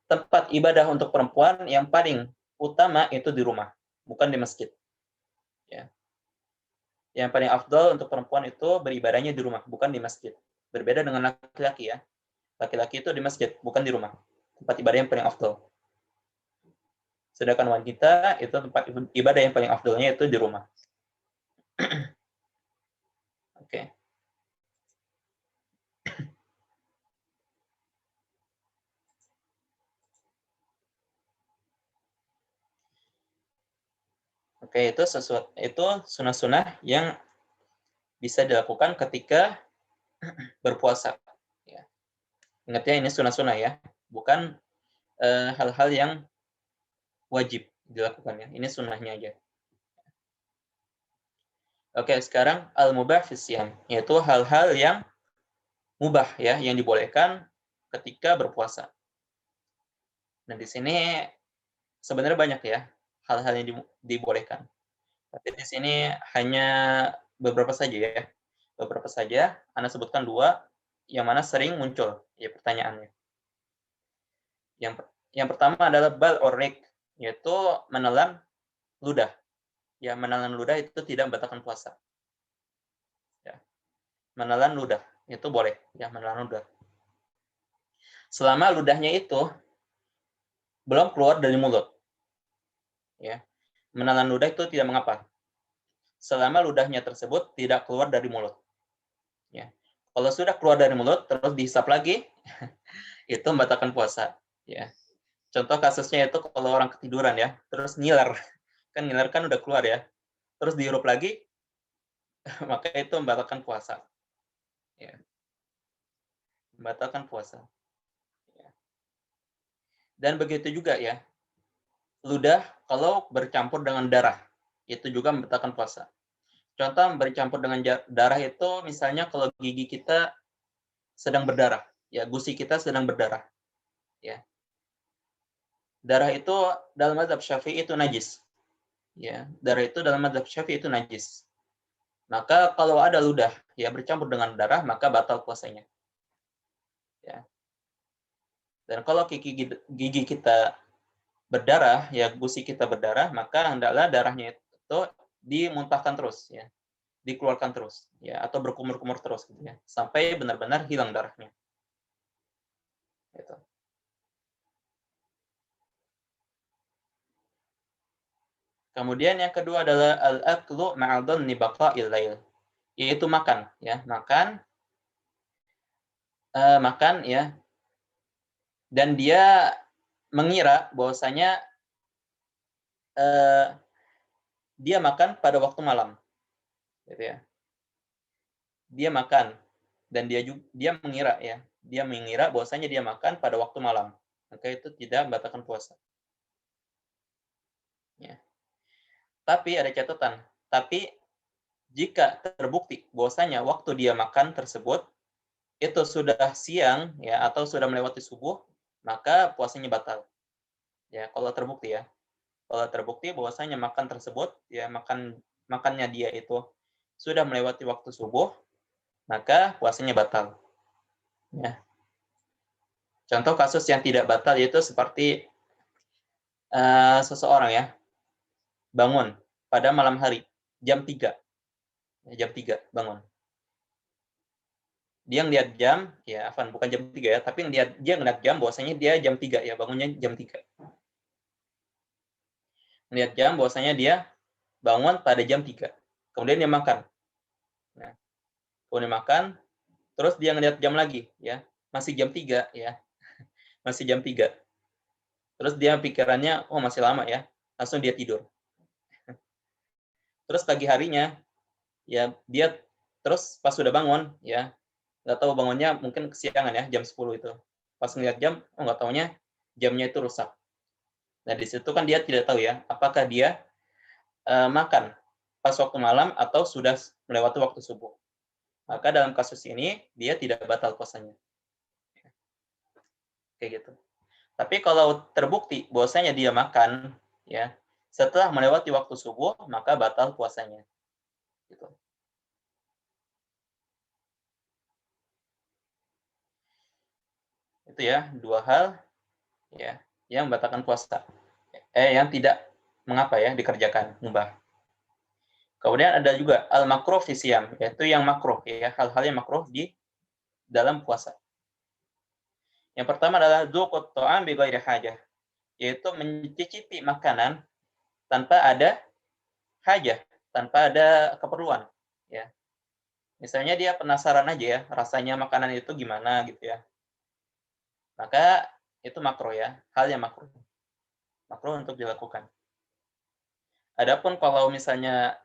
tempat ibadah untuk perempuan yang paling utama itu di rumah, bukan di masjid ya. Yang paling afdal untuk perempuan itu beribadahnya di rumah, bukan di masjid. Berbeda dengan laki-laki ya. Laki-laki itu di masjid, bukan di rumah. Tempat ibadah yang paling afdal. Sedangkan wanita itu tempat ibadah yang paling afdalnya itu di rumah. Oke. Oke, itu sesuatu itu sunah-sunah yang bisa dilakukan ketika berpuasa. Ya. Ingat ya, ini sunah-sunah ya, bukan hal-hal yang wajib dilakukan ya. Ini sunnahnya aja. Oke, sekarang al-mubah fi siyam, yaitu hal-hal yang mubah ya, yang dibolehkan ketika berpuasa. Nah, di sini sebenarnya banyak ya hal-hal yang dibolehkan. Tapi di sini hanya beberapa saja ya. Beberapa saja, Anda sebutkan dua yang mana sering muncul ya pertanyaannya. Yang pertama adalah bal orrik, yaitu menelan ludah. Ya, menelan ludah itu tidak membatalkan puasa. Ya. Menelan ludah itu boleh ya, menelan ludah. Selama ludahnya itu belum keluar dari mulut. Ya. Menelan ludah itu tidak mengapa. Selama ludahnya tersebut tidak keluar dari mulut. Ya. Kalau sudah keluar dari mulut terus dihisap lagi, itu membatalkan puasa. Ya. Contoh kasusnya itu kalau orang ketiduran ya, terus ngiler. Kan ngiler kan udah keluar ya. Terus dihirup lagi, maka itu membatalkan puasa. Ya. Membatalkan puasa. Ya. Dan begitu juga ya, ludah kalau bercampur dengan darah, itu juga membatalkan puasa. Contoh bercampur dengan darah itu misalnya kalau gigi kita sedang berdarah, ya gusi kita sedang berdarah, ya. Darah itu dalam mazhab Syafi'i itu najis. Ya, darah itu dalam mazhab Syafi'i itu najis. Maka kalau ada ludah ya bercampur dengan darah maka batal puasanya. Ya. Dan kalau gigi kita berdarah, ya gusi kita berdarah, maka hendaklah darahnya itu dimuntahkan terus ya. Dikeluarkan terus ya atau berkumur-kumur terus gitu ya sampai benar-benar hilang darahnya. Gitu. Kemudian yang kedua adalah al-aklu ma'adhanni baqa'il lail, yaitu makan ya, makan ya, dan dia mengira bahwasanya dia makan pada waktu malam gitu ya. Dia makan dan dia mengira ya, dia mengira bahwasanya dia makan pada waktu malam, maka itu tidak membatalkan puasa ya. Tapi ada catatan, tapi jika terbukti bahwasanya waktu dia makan tersebut itu sudah siang ya atau sudah melewati subuh, maka puasanya batal. Ya, kalau terbukti ya. Kalau terbukti bahwasanya makan tersebut ya makannya dia itu sudah melewati waktu subuh, maka puasanya batal. Ya. Contoh kasus yang tidak batal yaitu seperti seseorang ya bangun pada malam hari jam 3. Jam 3 bangun. Dia ngeliat jam, ya Afan, bukan jam 3 ya, tapi dia ngeliat jam bahwasanya dia jam 3 ya, bangunnya jam 3. Ngeliat jam bahwasanya dia bangun pada jam 3. Kemudian dia makan. Nah, kemudian makan, terus dia ngeliat jam lagi ya, masih jam 3 ya. Masih jam 3. Terus dia pikirannya, oh masih lama ya. Langsung dia tidur. Terus pagi harinya ya dia terus pas sudah bangun ya, nggak tahu bangunnya mungkin kesiangan ya, jam 10 itu. Pas ngeliat jam, oh nggak taunya jamnya itu rusak. Nah di situ kan dia tidak tahu ya, apakah dia makan pas waktu malam atau sudah melewati waktu subuh. Maka dalam kasus ini dia tidak batal puasanya. Kayak gitu. Tapi kalau terbukti bahwasanya dia makan ya setelah melewati waktu subuh, maka batal puasanya. Gitu. Itu ya dua hal ya yang membatalkan puasa. Yang tidak mengapa ya dikerjakan, mubah. Kemudian ada juga al makruh fi siyam, yaitu yang makruh ya, hal-hal yang makruh di dalam puasa. Yang pertama adalah dzuqut ta'am bi ghairi hajah, yaitu mencicipi makanan tanpa ada hajah, tanpa ada keperluan ya. Misalnya dia penasaran aja ya, rasanya makanan itu gimana gitu ya. Maka itu makruh ya, hal yang makruh. Makruh untuk dilakukan. Adapun kalau misalnya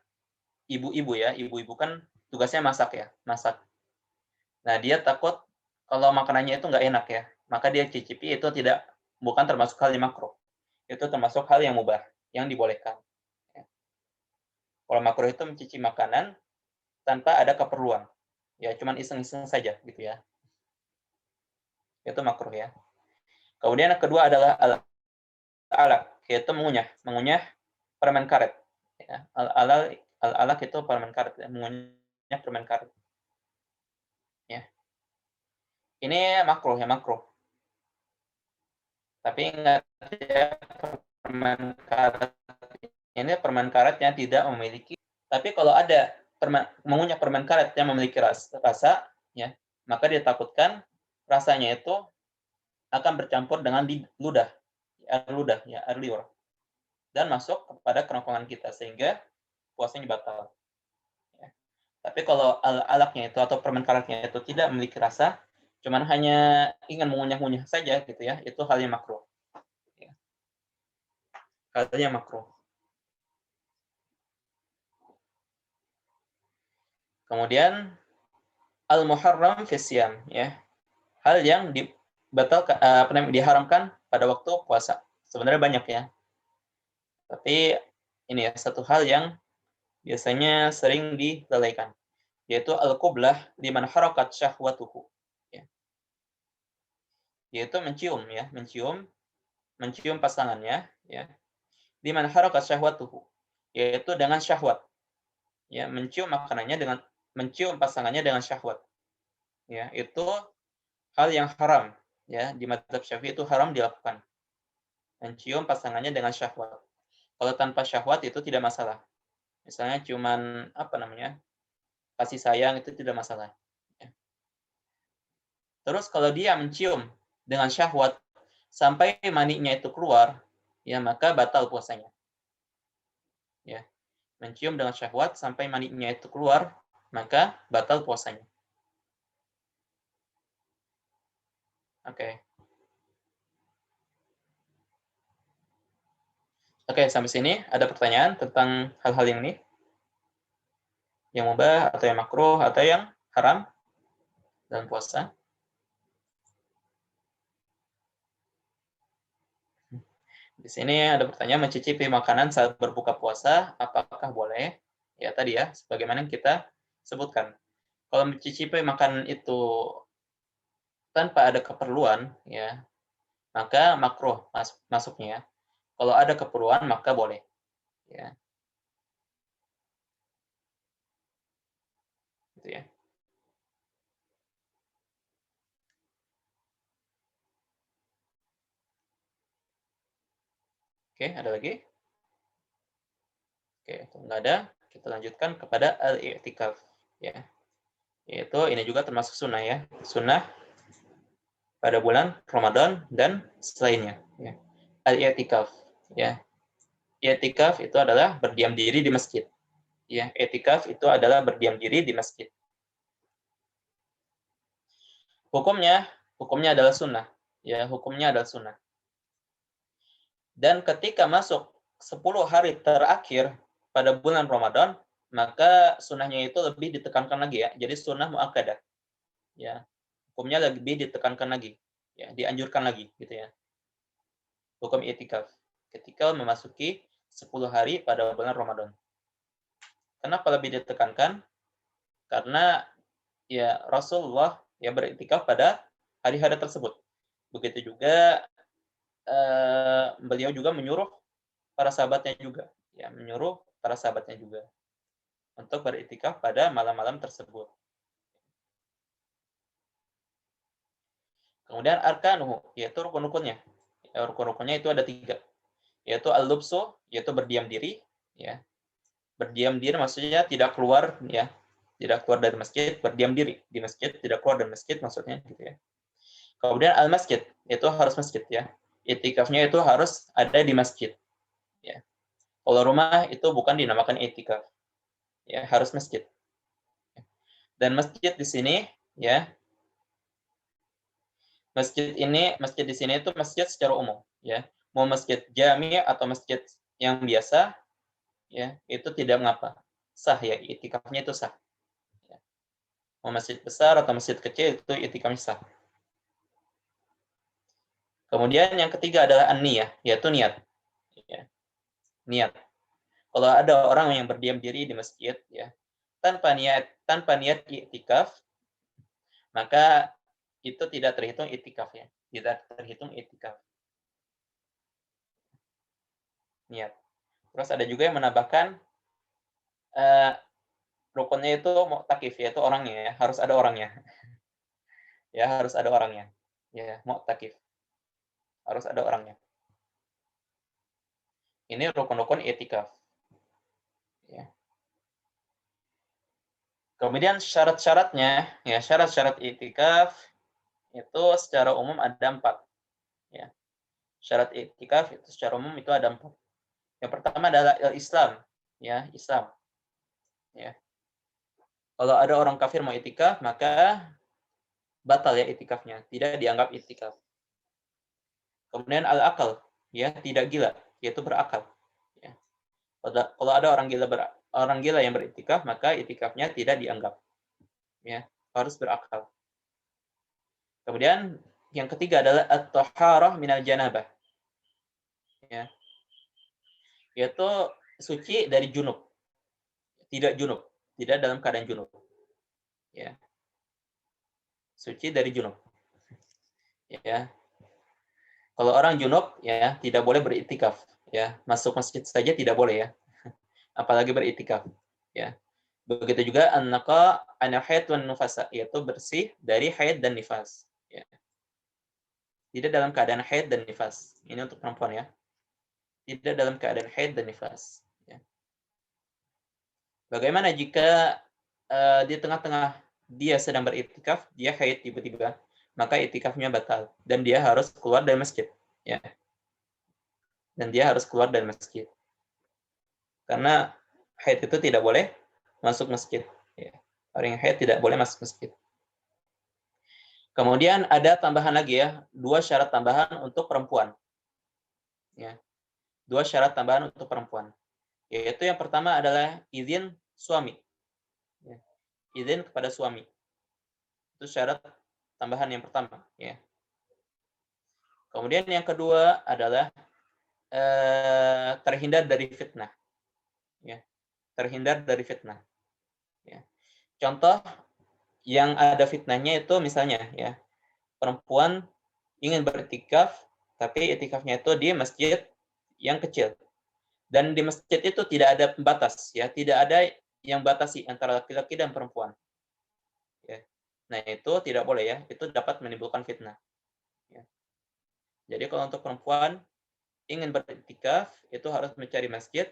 ibu-ibu ya, ibu-ibu kan tugasnya masak ya, masak. Nah, dia takut kalau makanannya itu nggak enak ya, maka dia cicipi itu bukan termasuk hal yang makruh. Itu termasuk hal yang mubah, yang dibolehkan. Ya. Kalau makruh itu mencicipi makanan tanpa ada keperluan. Ya, cuman iseng-iseng saja gitu ya. Itu makruh ya. Kemudian yang kedua adalah al-alaq, yaitu mengunyah permen karet. Ya, al-alaq itu permen karet, ya, mengunyah permen karet. Ya. Ini makruh ya, makruh. Tapi ingat ya, permen karet ini permen karet yang tidak memiliki. Tapi kalau ada mengunyah permen karet yang memiliki rasa ya, maka dia takutkan rasanya itu akan bercampur dengan di ludah, ya, air liur, dan masuk kepada kerongkongan kita sehingga puasanya batal. Ya. Tapi kalau alaknya itu atau permen karetnya itu tidak memiliki rasa, cuman hanya ingin mengunyah-ngunyah saja gitu ya, itu hal yang makruh. Ya. Hal yang makruh. Kemudian al-muharram fi siyam ya. Hal yang diharamkan pada waktu puasa. Sebenarnya banyak ya. Tapi ini ya satu hal yang biasanya sering dilalaikan, yaitu al-qublah liman harakat syahwatuhu. Ya. Yaitu mencium ya, mencium pasangannya ya. Liman harakat syahwatuhu, yaitu dengan syahwat. Ya, mencium pasangannya dengan syahwat. Ya, itu hal yang haram ya, di mazhab Syafi'i itu haram dilakukan. Mencium pasangannya dengan syahwat. Kalau tanpa syahwat itu tidak masalah. Misalnya cuman kasih sayang itu tidak masalah. Ya. Terus kalau dia mencium dengan syahwat sampai maninya itu keluar, ya maka batal puasanya. Ya. Mencium dengan syahwat sampai maninya itu keluar, maka batal puasanya. Oke. Oke, sampai sini ada pertanyaan tentang hal-hal yang ini? Yang mubah atau yang makruh atau yang haram dalam puasa? Di sini ada pertanyaan, mencicipi makanan saat berbuka puasa, apakah boleh? Ya tadi ya, sebagaimana kita sebutkan. Kalau mencicipi makanan itu tanpa ada keperluan, ya maka makruh masuknya. Kalau ada keperluan, maka boleh. Ya, gitu ya. Oke, ada lagi? Oke, kalau nggak ada, kita lanjutkan kepada al-i'tikaf. Ya, yaitu ini juga termasuk sunnah ya. Sunnah pada bulan Ramadan dan selainnya. Ya. Al-i'tikaf. Ya. I'tikaf itu adalah berdiam diri di masjid. Ya, i'tikaf itu adalah berdiam diri di masjid. Hukumnya adalah sunnah. Ya, hukumnya adalah sunnah. Dan ketika masuk 10 hari terakhir pada bulan Ramadan, maka sunnahnya itu lebih ditekankan lagi ya. Jadi sunnah muakkadah. Ya, hukumnya lebih ditekankan lagi. Ya, dianjurkan lagi gitu ya. Hukum i'tikaf ketika memasuki 10 hari pada bulan Ramadan. Kenapa lebih ditekankan? Karena ya Rasulullah ya beriktikaf pada hari-hari tersebut. Begitu juga beliau juga menyuruh para sahabatnya juga, ya menyuruh para sahabatnya juga untuk beriktikaf pada malam-malam tersebut. Kemudian arkanuhu, yaitu rukun-rukunnya. Ya, rukun-rukunnya itu ada 3, yaitu al-lubsu, yaitu berdiam diri, ya. Berdiam diri maksudnya tidak keluar, ya, tidak keluar dari masjid, berdiam diri di masjid, tidak keluar dari masjid maksudnya gitu ya. Kemudian al-masjid, itu harus masjid ya. Itikafnya itu harus ada di masjid. Ya. Kalau rumah itu bukan dinamakan itikaf. Ya, harus masjid. Dan masjid di sini ya, masjid di sini itu masjid secara umum ya. Mau masjid jami atau masjid yang biasa ya, itu tidak mengapa. Sah ya, itikafnya itu sah. Ya. Mau masjid besar atau masjid kecil itu itikafnya sah. Kemudian yang ketiga adalah an-niyah, yaitu niat. Ya. Niat. Kalau ada orang yang berdiam diri di masjid ya, tanpa niat iktikaf, maka itu tidak terhitung iktikaf ya. Tidak terhitung iktikaf. Niat. Terus ada juga yang menambahkan rukunnya itu mu'takif, yaitu orangnya ya, harus ada orangnya. Ya, harus ada orangnya. Ya, mu'takif. Harus ada orangnya. Ini rukun-rukun iktikaf. Ya. Kemudian syarat-syaratnya, ya syarat-syarat iktikaf itu secara umum ada 4. Ya. Syarat iktikaf itu secara umum itu ada 4. Yang pertama adalah Islam, ya Islam. Ya. Kalau ada orang kafir mau iktikaf, maka batal ya iktikafnya, tidak dianggap iktikaf. Kemudian al-akal, ya tidak gila, yaitu berakal. Ya. Kalau ada orang gila yang beriktikaf, maka iktikafnya tidak dianggap. Ya, harus berakal. Kemudian yang ketiga adalah at-taharah minal janabah. Ya. Yaitu suci dari junub. Tidak junub, tidak dalam keadaan junub. Ya. Suci dari junub. Ya. Kalau orang junub ya tidak boleh beriktikaf. Ya, masuk masjid saja tidak boleh ya. Apalagi beriktikaf. Ya. Begitu juga an-naqa anil haid wan nufasa, yaitu bersih dari haid dan nifas. Ya. Tidak dalam keadaan haid dan nifas. Ini untuk perempuan ya. Tidak dalam keadaan haid dan nifas. Ya. Bagaimana jika di tengah-tengah dia sedang beriktikaf, dia haid tiba-tiba, maka iktikafnya batal dan dia harus keluar dari masjid. Ya. Dan dia harus keluar dari masjid. Karena haid itu tidak boleh masuk masjid. Ya. Orang yang haid tidak boleh masuk masjid. Kemudian ada tambahan lagi ya, 2 syarat tambahan untuk perempuan. Ya. 2 syarat tambahan untuk perempuan. Yaitu yang pertama adalah izin suami. Ya. Izin kepada suami. Itu syarat tambahan yang pertama. Ya. Kemudian yang kedua adalah terhindar dari fitnah. Ya. Terhindar dari fitnah. Ya. Contoh yang ada fitnahnya itu misalnya ya, perempuan ingin beriktikaf tapi iktikafnya itu di masjid yang kecil. Dan di masjid itu tidak ada pembatas ya, tidak ada yang batasi antara laki-laki dan perempuan. Ya. Nah, itu tidak boleh ya, itu dapat menimbulkan fitnah. Ya. Jadi kalau untuk perempuan ingin beriktikaf itu harus mencari masjid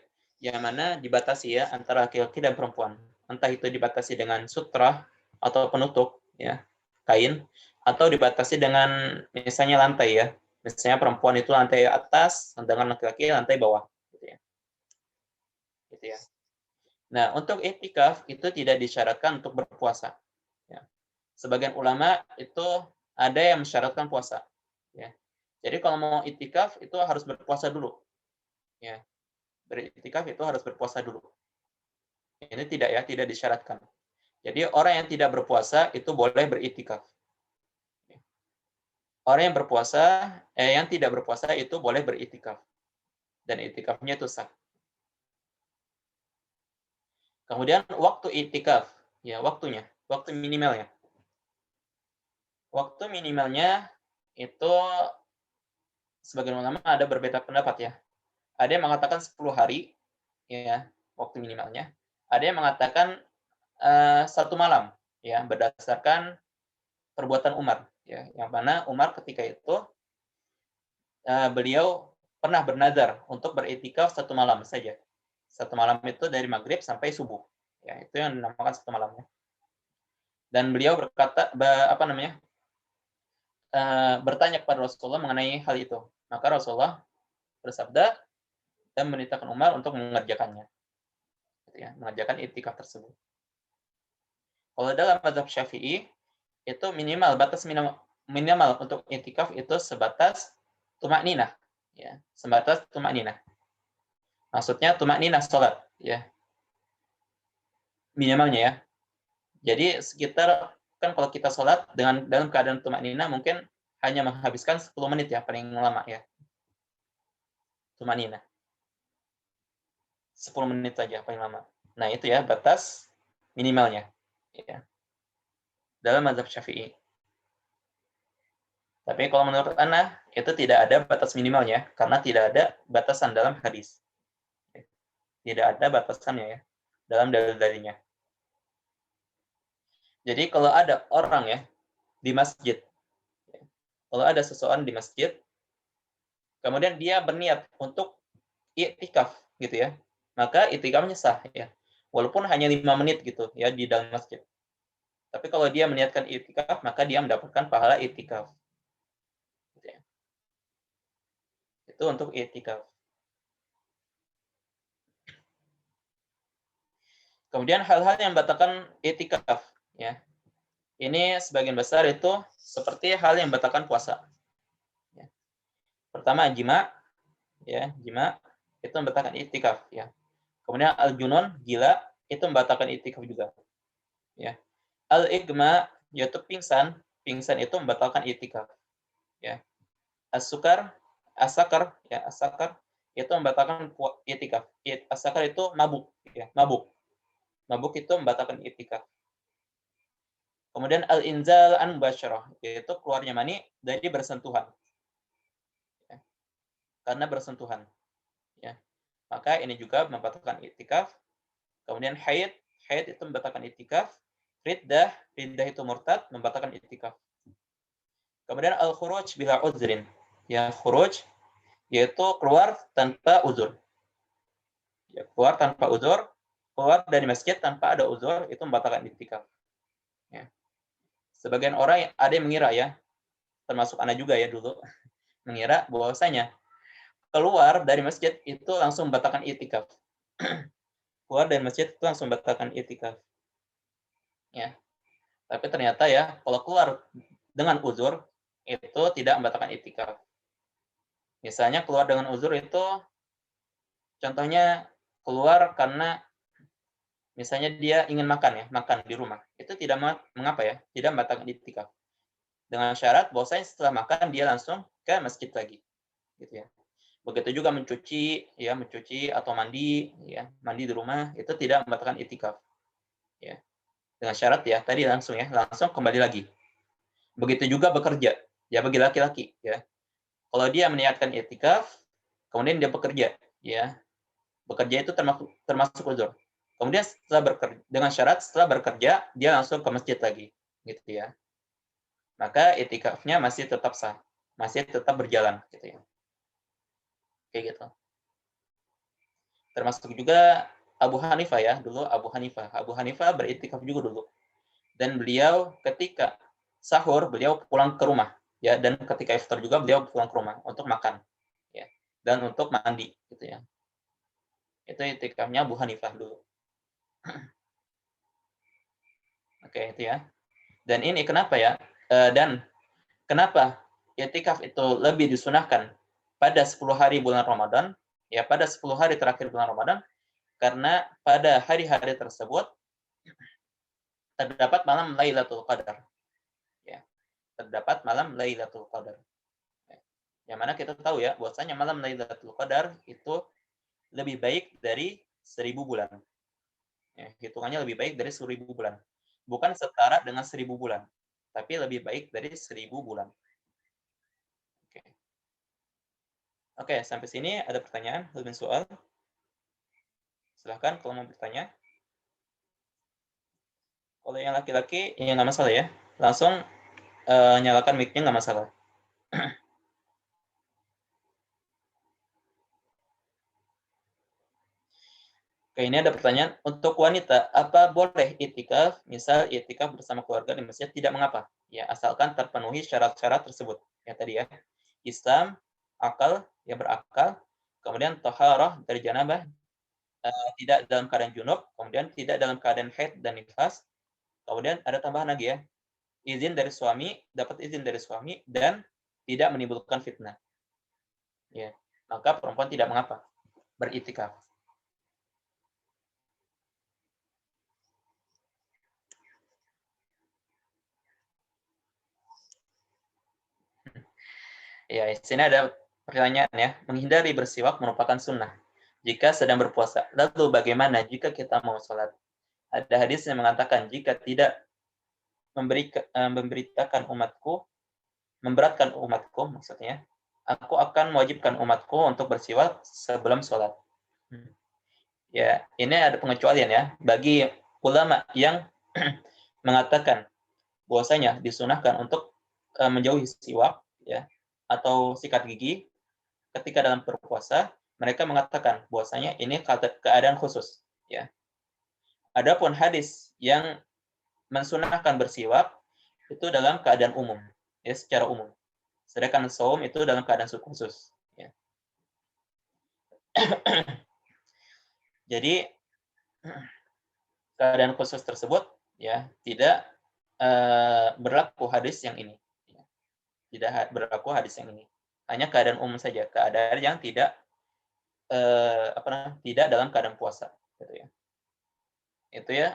yang mana dibatasi ya antara laki-laki dan perempuan. Entah itu dibatasi dengan sutra atau penutup ya, kain, atau dibatasi dengan misalnya lantai ya. Misalnya perempuan itu lantai atas, sedangkan laki-laki lantai bawah gitu ya. Gitu ya. Nah, untuk iktikaf itu tidak disyaratkan untuk berpuasa. Ya. Sebagian ulama itu ada yang mensyaratkan puasa. Ya. Jadi kalau mau iktikaf itu harus berpuasa dulu. Ya. Beriktikaf itu harus berpuasa dulu. Ini tidak disyaratkan. Jadi orang yang tidak berpuasa itu boleh beriktikaf. Orang yang tidak berpuasa itu boleh beriktikaf. Dan iktikafnya itu sah. Kemudian waktu iktikaf, ya waktunya, waktu minimalnya. Waktu minimalnya itu sebagian ulama ada berbeda pendapat ya. Ada yang mengatakan 10 hari ya, waktu minimalnya. Ada yang mengatakan 1 malam ya, berdasarkan perbuatan Umar ya, yang mana Umar ketika itu beliau pernah bernazar untuk beriktikaf 1 malam saja. 1 malam itu dari maghrib sampai subuh. Ya, itu yang dinamakan 1 malamnya. Dan beliau berkata, bertanya kepada Rasulullah mengenai hal itu. Maka Rasulullah bersabda dan memerintahkan Umar untuk mengerjakannya. Gitu ya, mengerjakan iktikaf tersebut. Kalau dalam mazhab Syafi'i, itu batas minimal untuk iktikaf itu sebatas tumakninah. Ya, sebatas tumakninah. Maksudnya tumakninah sholat. Ya, minimalnya ya. Jadi sekitar, kan kalau kita sholat dalam keadaan tumakninah mungkin hanya menghabiskan 10 menit ya, paling lama ya. Tumakninah. 10 menit saja paling lama. Nah, itu ya batas minimalnya. Ya. Dalam mazhab Syafi'i. Tapi kalau menurut Ana, itu tidak ada batas minimalnya, karena tidak ada batasan dalam hadis. Tidak ada batasannya ya, dalam dalil-dalilnya. Jadi kalau ada orang ya, di masjid, kalau ada seseorang di masjid, kemudian dia berniat untuk i'tikaf, gitu ya, maka i'tikafnya sah ya. Walaupun hanya 5 menit gitu ya di dalam masjid. Tapi kalau dia meniatkan i'tikaf, maka dia mendapatkan pahala i'tikaf. Gitu ya. Itu untuk i'tikaf. Kemudian hal-hal yang membatalkan i'tikaf ya. Ini sebagian besar itu seperti hal yang membatalkan puasa. Ya. Pertama jima, ya jima itu membatalkan i'tikaf ya. Kemudian al-junun, gila, itu membatalkan i'tikaf juga. Ya. Al-igma, yaitu pingsan itu membatalkan i'tikaf. Ya. As-sukar, as-sakar, ya as-sakar itu membatalkan i'tikaf. As-sakar itu mabuk, ya, mabuk. Mabuk itu membatalkan i'tikaf. Kemudian al-inzal an mubasyarah, yaitu keluarnya mani dari bersentuhan. Ya. Karena bersentuhan. Ya. Maka ini juga membatalkan i'tikaf. Kemudian haid itu membatalkan i'tikaf. Riddah itu murtad, membatalkan i'tikaf. Kemudian al-khuruj bila uzrin. Ya, khuruj yaitu keluar tanpa uzur. Ya, keluar tanpa uzur, keluar dari masjid tanpa ada uzur, itu membatalkan i'tikaf. Ya. Sebagian orang ada yang mengira ya, termasuk Ana juga ya dulu, mengira bahwasanya keluar dari masjid itu langsung membatalkan i'tikaf. Keluar dari masjid itu langsung membatalkan i'tikaf. Ya. Tapi ternyata ya, kalau keluar dengan uzur itu tidak membatalkan i'tikaf. Misalnya keluar dengan uzur itu contohnya keluar karena misalnya dia ingin makan ya, makan di rumah. Itu tidak mengapa ya, tidak membatalkan i'tikaf. Dengan syarat bahwasanya setelah makan dia langsung ke masjid lagi. Gitu ya. Begitu juga mencuci atau mandi ya, mandi di rumah itu tidak membatalkan i'tikaf. Ya. Dengan syarat ya, tadi langsung kembali lagi. Begitu juga bekerja, ya bagi laki-laki ya. Kalau dia meniatkan i'tikaf, kemudian dia bekerja, ya. Bekerja itu termasuk uzur. Kemudian dengan syarat setelah bekerja dia langsung ke masjid lagi, gitu ya. Maka i'tikafnya masih tetap sah, masih tetap berjalan, gitu ya. Kayak gitu. Termasuk juga Abu Hanifah ya, dulu Abu Hanifah. Abu Hanifah beriktikaf juga dulu. Dan beliau ketika sahur beliau pulang ke rumah ya, dan ketika iftar juga beliau pulang ke rumah untuk makan ya, dan untuk mandi gitu ya. Itu iktikafnya Abu Hanifah dulu. Oke, itu ya. Dan ini kenapa ya? Dan kenapa iktikaf itu lebih disunahkan pada 10 hari bulan Ramadan? Ya, pada 10 hari terakhir bulan Ramadan, karena pada hari-hari tersebut terdapat malam Lailatul Qadar. Ya, terdapat malam Lailatul Qadar. Ya. Yang mana kita tahu ya, bahwasanya malam Lailatul Qadar itu lebih baik dari 1000 bulan. Ya, hitungannya lebih baik dari 1000 bulan. Bukan setara dengan 1000 bulan, tapi lebih baik dari 1000 bulan. Oke. Oke, sampai sini ada pertanyaan, lebih soal? Silahkan kalau mau bertanya. Kalau yang laki-laki, ya nggak masalah ya. Langsung nyalakan mic-nya, nggak masalah. Oke, ini ada pertanyaan. Untuk wanita, apa boleh itikaf? Misal itikaf bersama keluarga di masjid, tidak mengapa. Ya, asalkan terpenuhi syarat-syarat tersebut. Ya tadi ya. Islam, akal, ya berakal. Kemudian taharah dari janabah, tidak dalam keadaan junub. Kemudian tidak dalam keadaan haid dan nifas. Kemudian ada tambahan lagi ya. Izin dari suami, dapat izin dari suami, dan tidak menimbulkan fitnah. Ya, maka perempuan tidak mengapa beritikaf. Ya, di sini ada pertanyaan ya. Menghindari bersiwak merupakan sunnah jika sedang berpuasa. Lalu bagaimana jika kita mau sholat? Ada hadis yang mengatakan jika tidak memberitakan umatku, memberatkan umatku maksudnya, aku akan mewajibkan umatku untuk bersiwak sebelum sholat. Ya, ini ada pengecualian ya bagi ulama yang mengatakan bahwasanya disunahkan untuk menjauhi siwak ya atau sikat gigi ketika dalam berpuasa. Mereka mengatakan bahwasanya ini keadaan khusus ya. Adapun hadis yang mensunahkan bersiwak itu dalam keadaan umum ya, secara umum. Sedangkan saum itu dalam keadaan khusus ya. Jadi keadaan khusus tersebut ya tidak berlaku hadis yang ini. Tidak berlaku hadis yang ini. Hanya keadaan umum saja, keadaan yang tidak tidak dalam keadaan puasa, gitu ya. Itu ya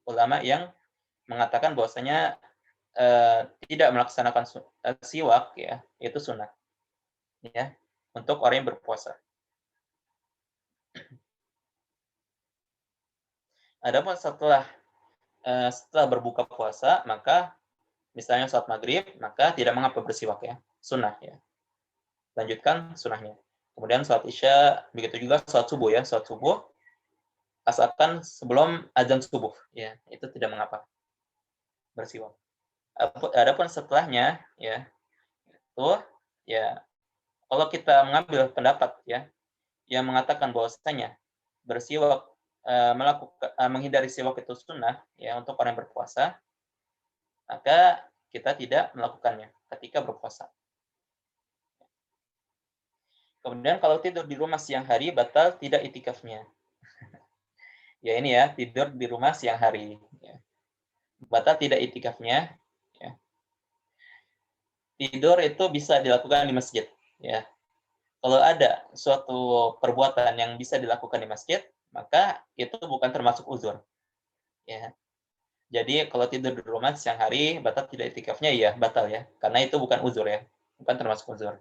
ulama yang mengatakan bahwasanya tidak melaksanakan siwak ya, itu sunnah ya untuk orang yang berpuasa. Adapun setelah berbuka puasa, maka misalnya sholat maghrib, maka tidak mengapa bersiwak ya, sunnah ya. Lanjutkan sunnahnya. Kemudian sholat isya, begitu juga sholat subuh ya, sholat subuh asalkan sebelum azan subuh ya, itu tidak mengapa bersiwak. Adapun setelahnya ya, itu ya kalau kita mengambil pendapat ya yang mengatakan bahwasanya bersiwak menghindari siwak itu sunnah ya untuk orang yang berpuasa, maka kita tidak melakukannya ketika berpuasa. Kemudian kalau tidur di rumah siang hari batal tidak itikafnya. Ya ini ya, tidur di rumah siang hari ya. Batal tidak itikafnya ya. Tidur itu bisa dilakukan di masjid ya. Kalau ada suatu perbuatan yang bisa dilakukan di masjid, maka itu bukan termasuk uzur ya. Jadi kalau tidur di rumah siang hari batal tidak itikafnya, ya batal ya, karena itu bukan uzur ya, bukan termasuk uzur.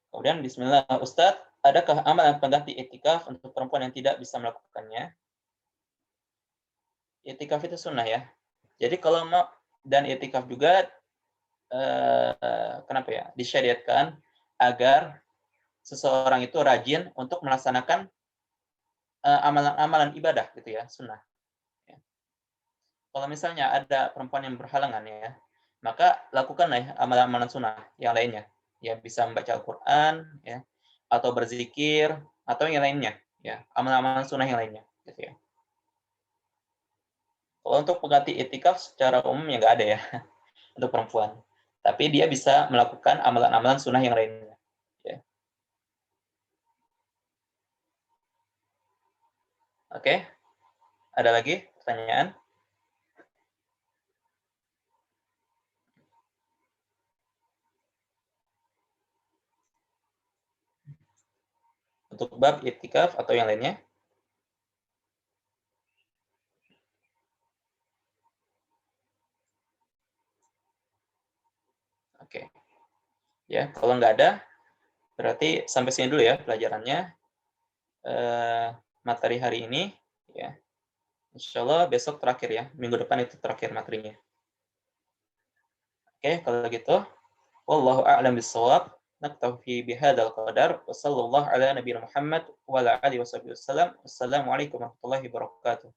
Kemudian bismillah, Ustadz, adakah amalan pengganti itikaf untuk perempuan yang tidak bisa melakukannya? Itikaf itu sunnah ya. Jadi kalau mau, dan itikaf juga kenapa ya? Disyariatkan agar seseorang itu rajin untuk melaksanakan amalan-amalan ibadah gitu ya, sunnah. Ya. Kalau misalnya ada perempuan yang berhalangan ya, maka lakukanlah ya amalan-amalan sunnah yang lainnya. Ya bisa membaca Al-Quran, ya, atau berzikir, atau yang lainnya, ya, amalan-amalan sunnah yang lainnya, gitu ya. Kalau untuk pengganti iktikaf secara umum ya nggak ada ya untuk perempuan. Tapi dia bisa melakukan amalan-amalan sunnah yang lainnya. Ya. Oke, ada lagi pertanyaan? Untuk bab iktikaf atau yang lainnya? Oke. Ya, kalau nggak ada, berarti sampai sini dulu ya pelajarannya. Materi hari ini, ya. Insya Allah besok terakhir ya, minggu depan itu terakhir materinya. Oke, kalau gitu, wallahu a'lam bishawab. Naktafi bihadzal qadar wa sallallahu ala nabiyina Muhammad wa ala alihi wasallam. Wassalamualaikum warahmatullahi wabarakatuh.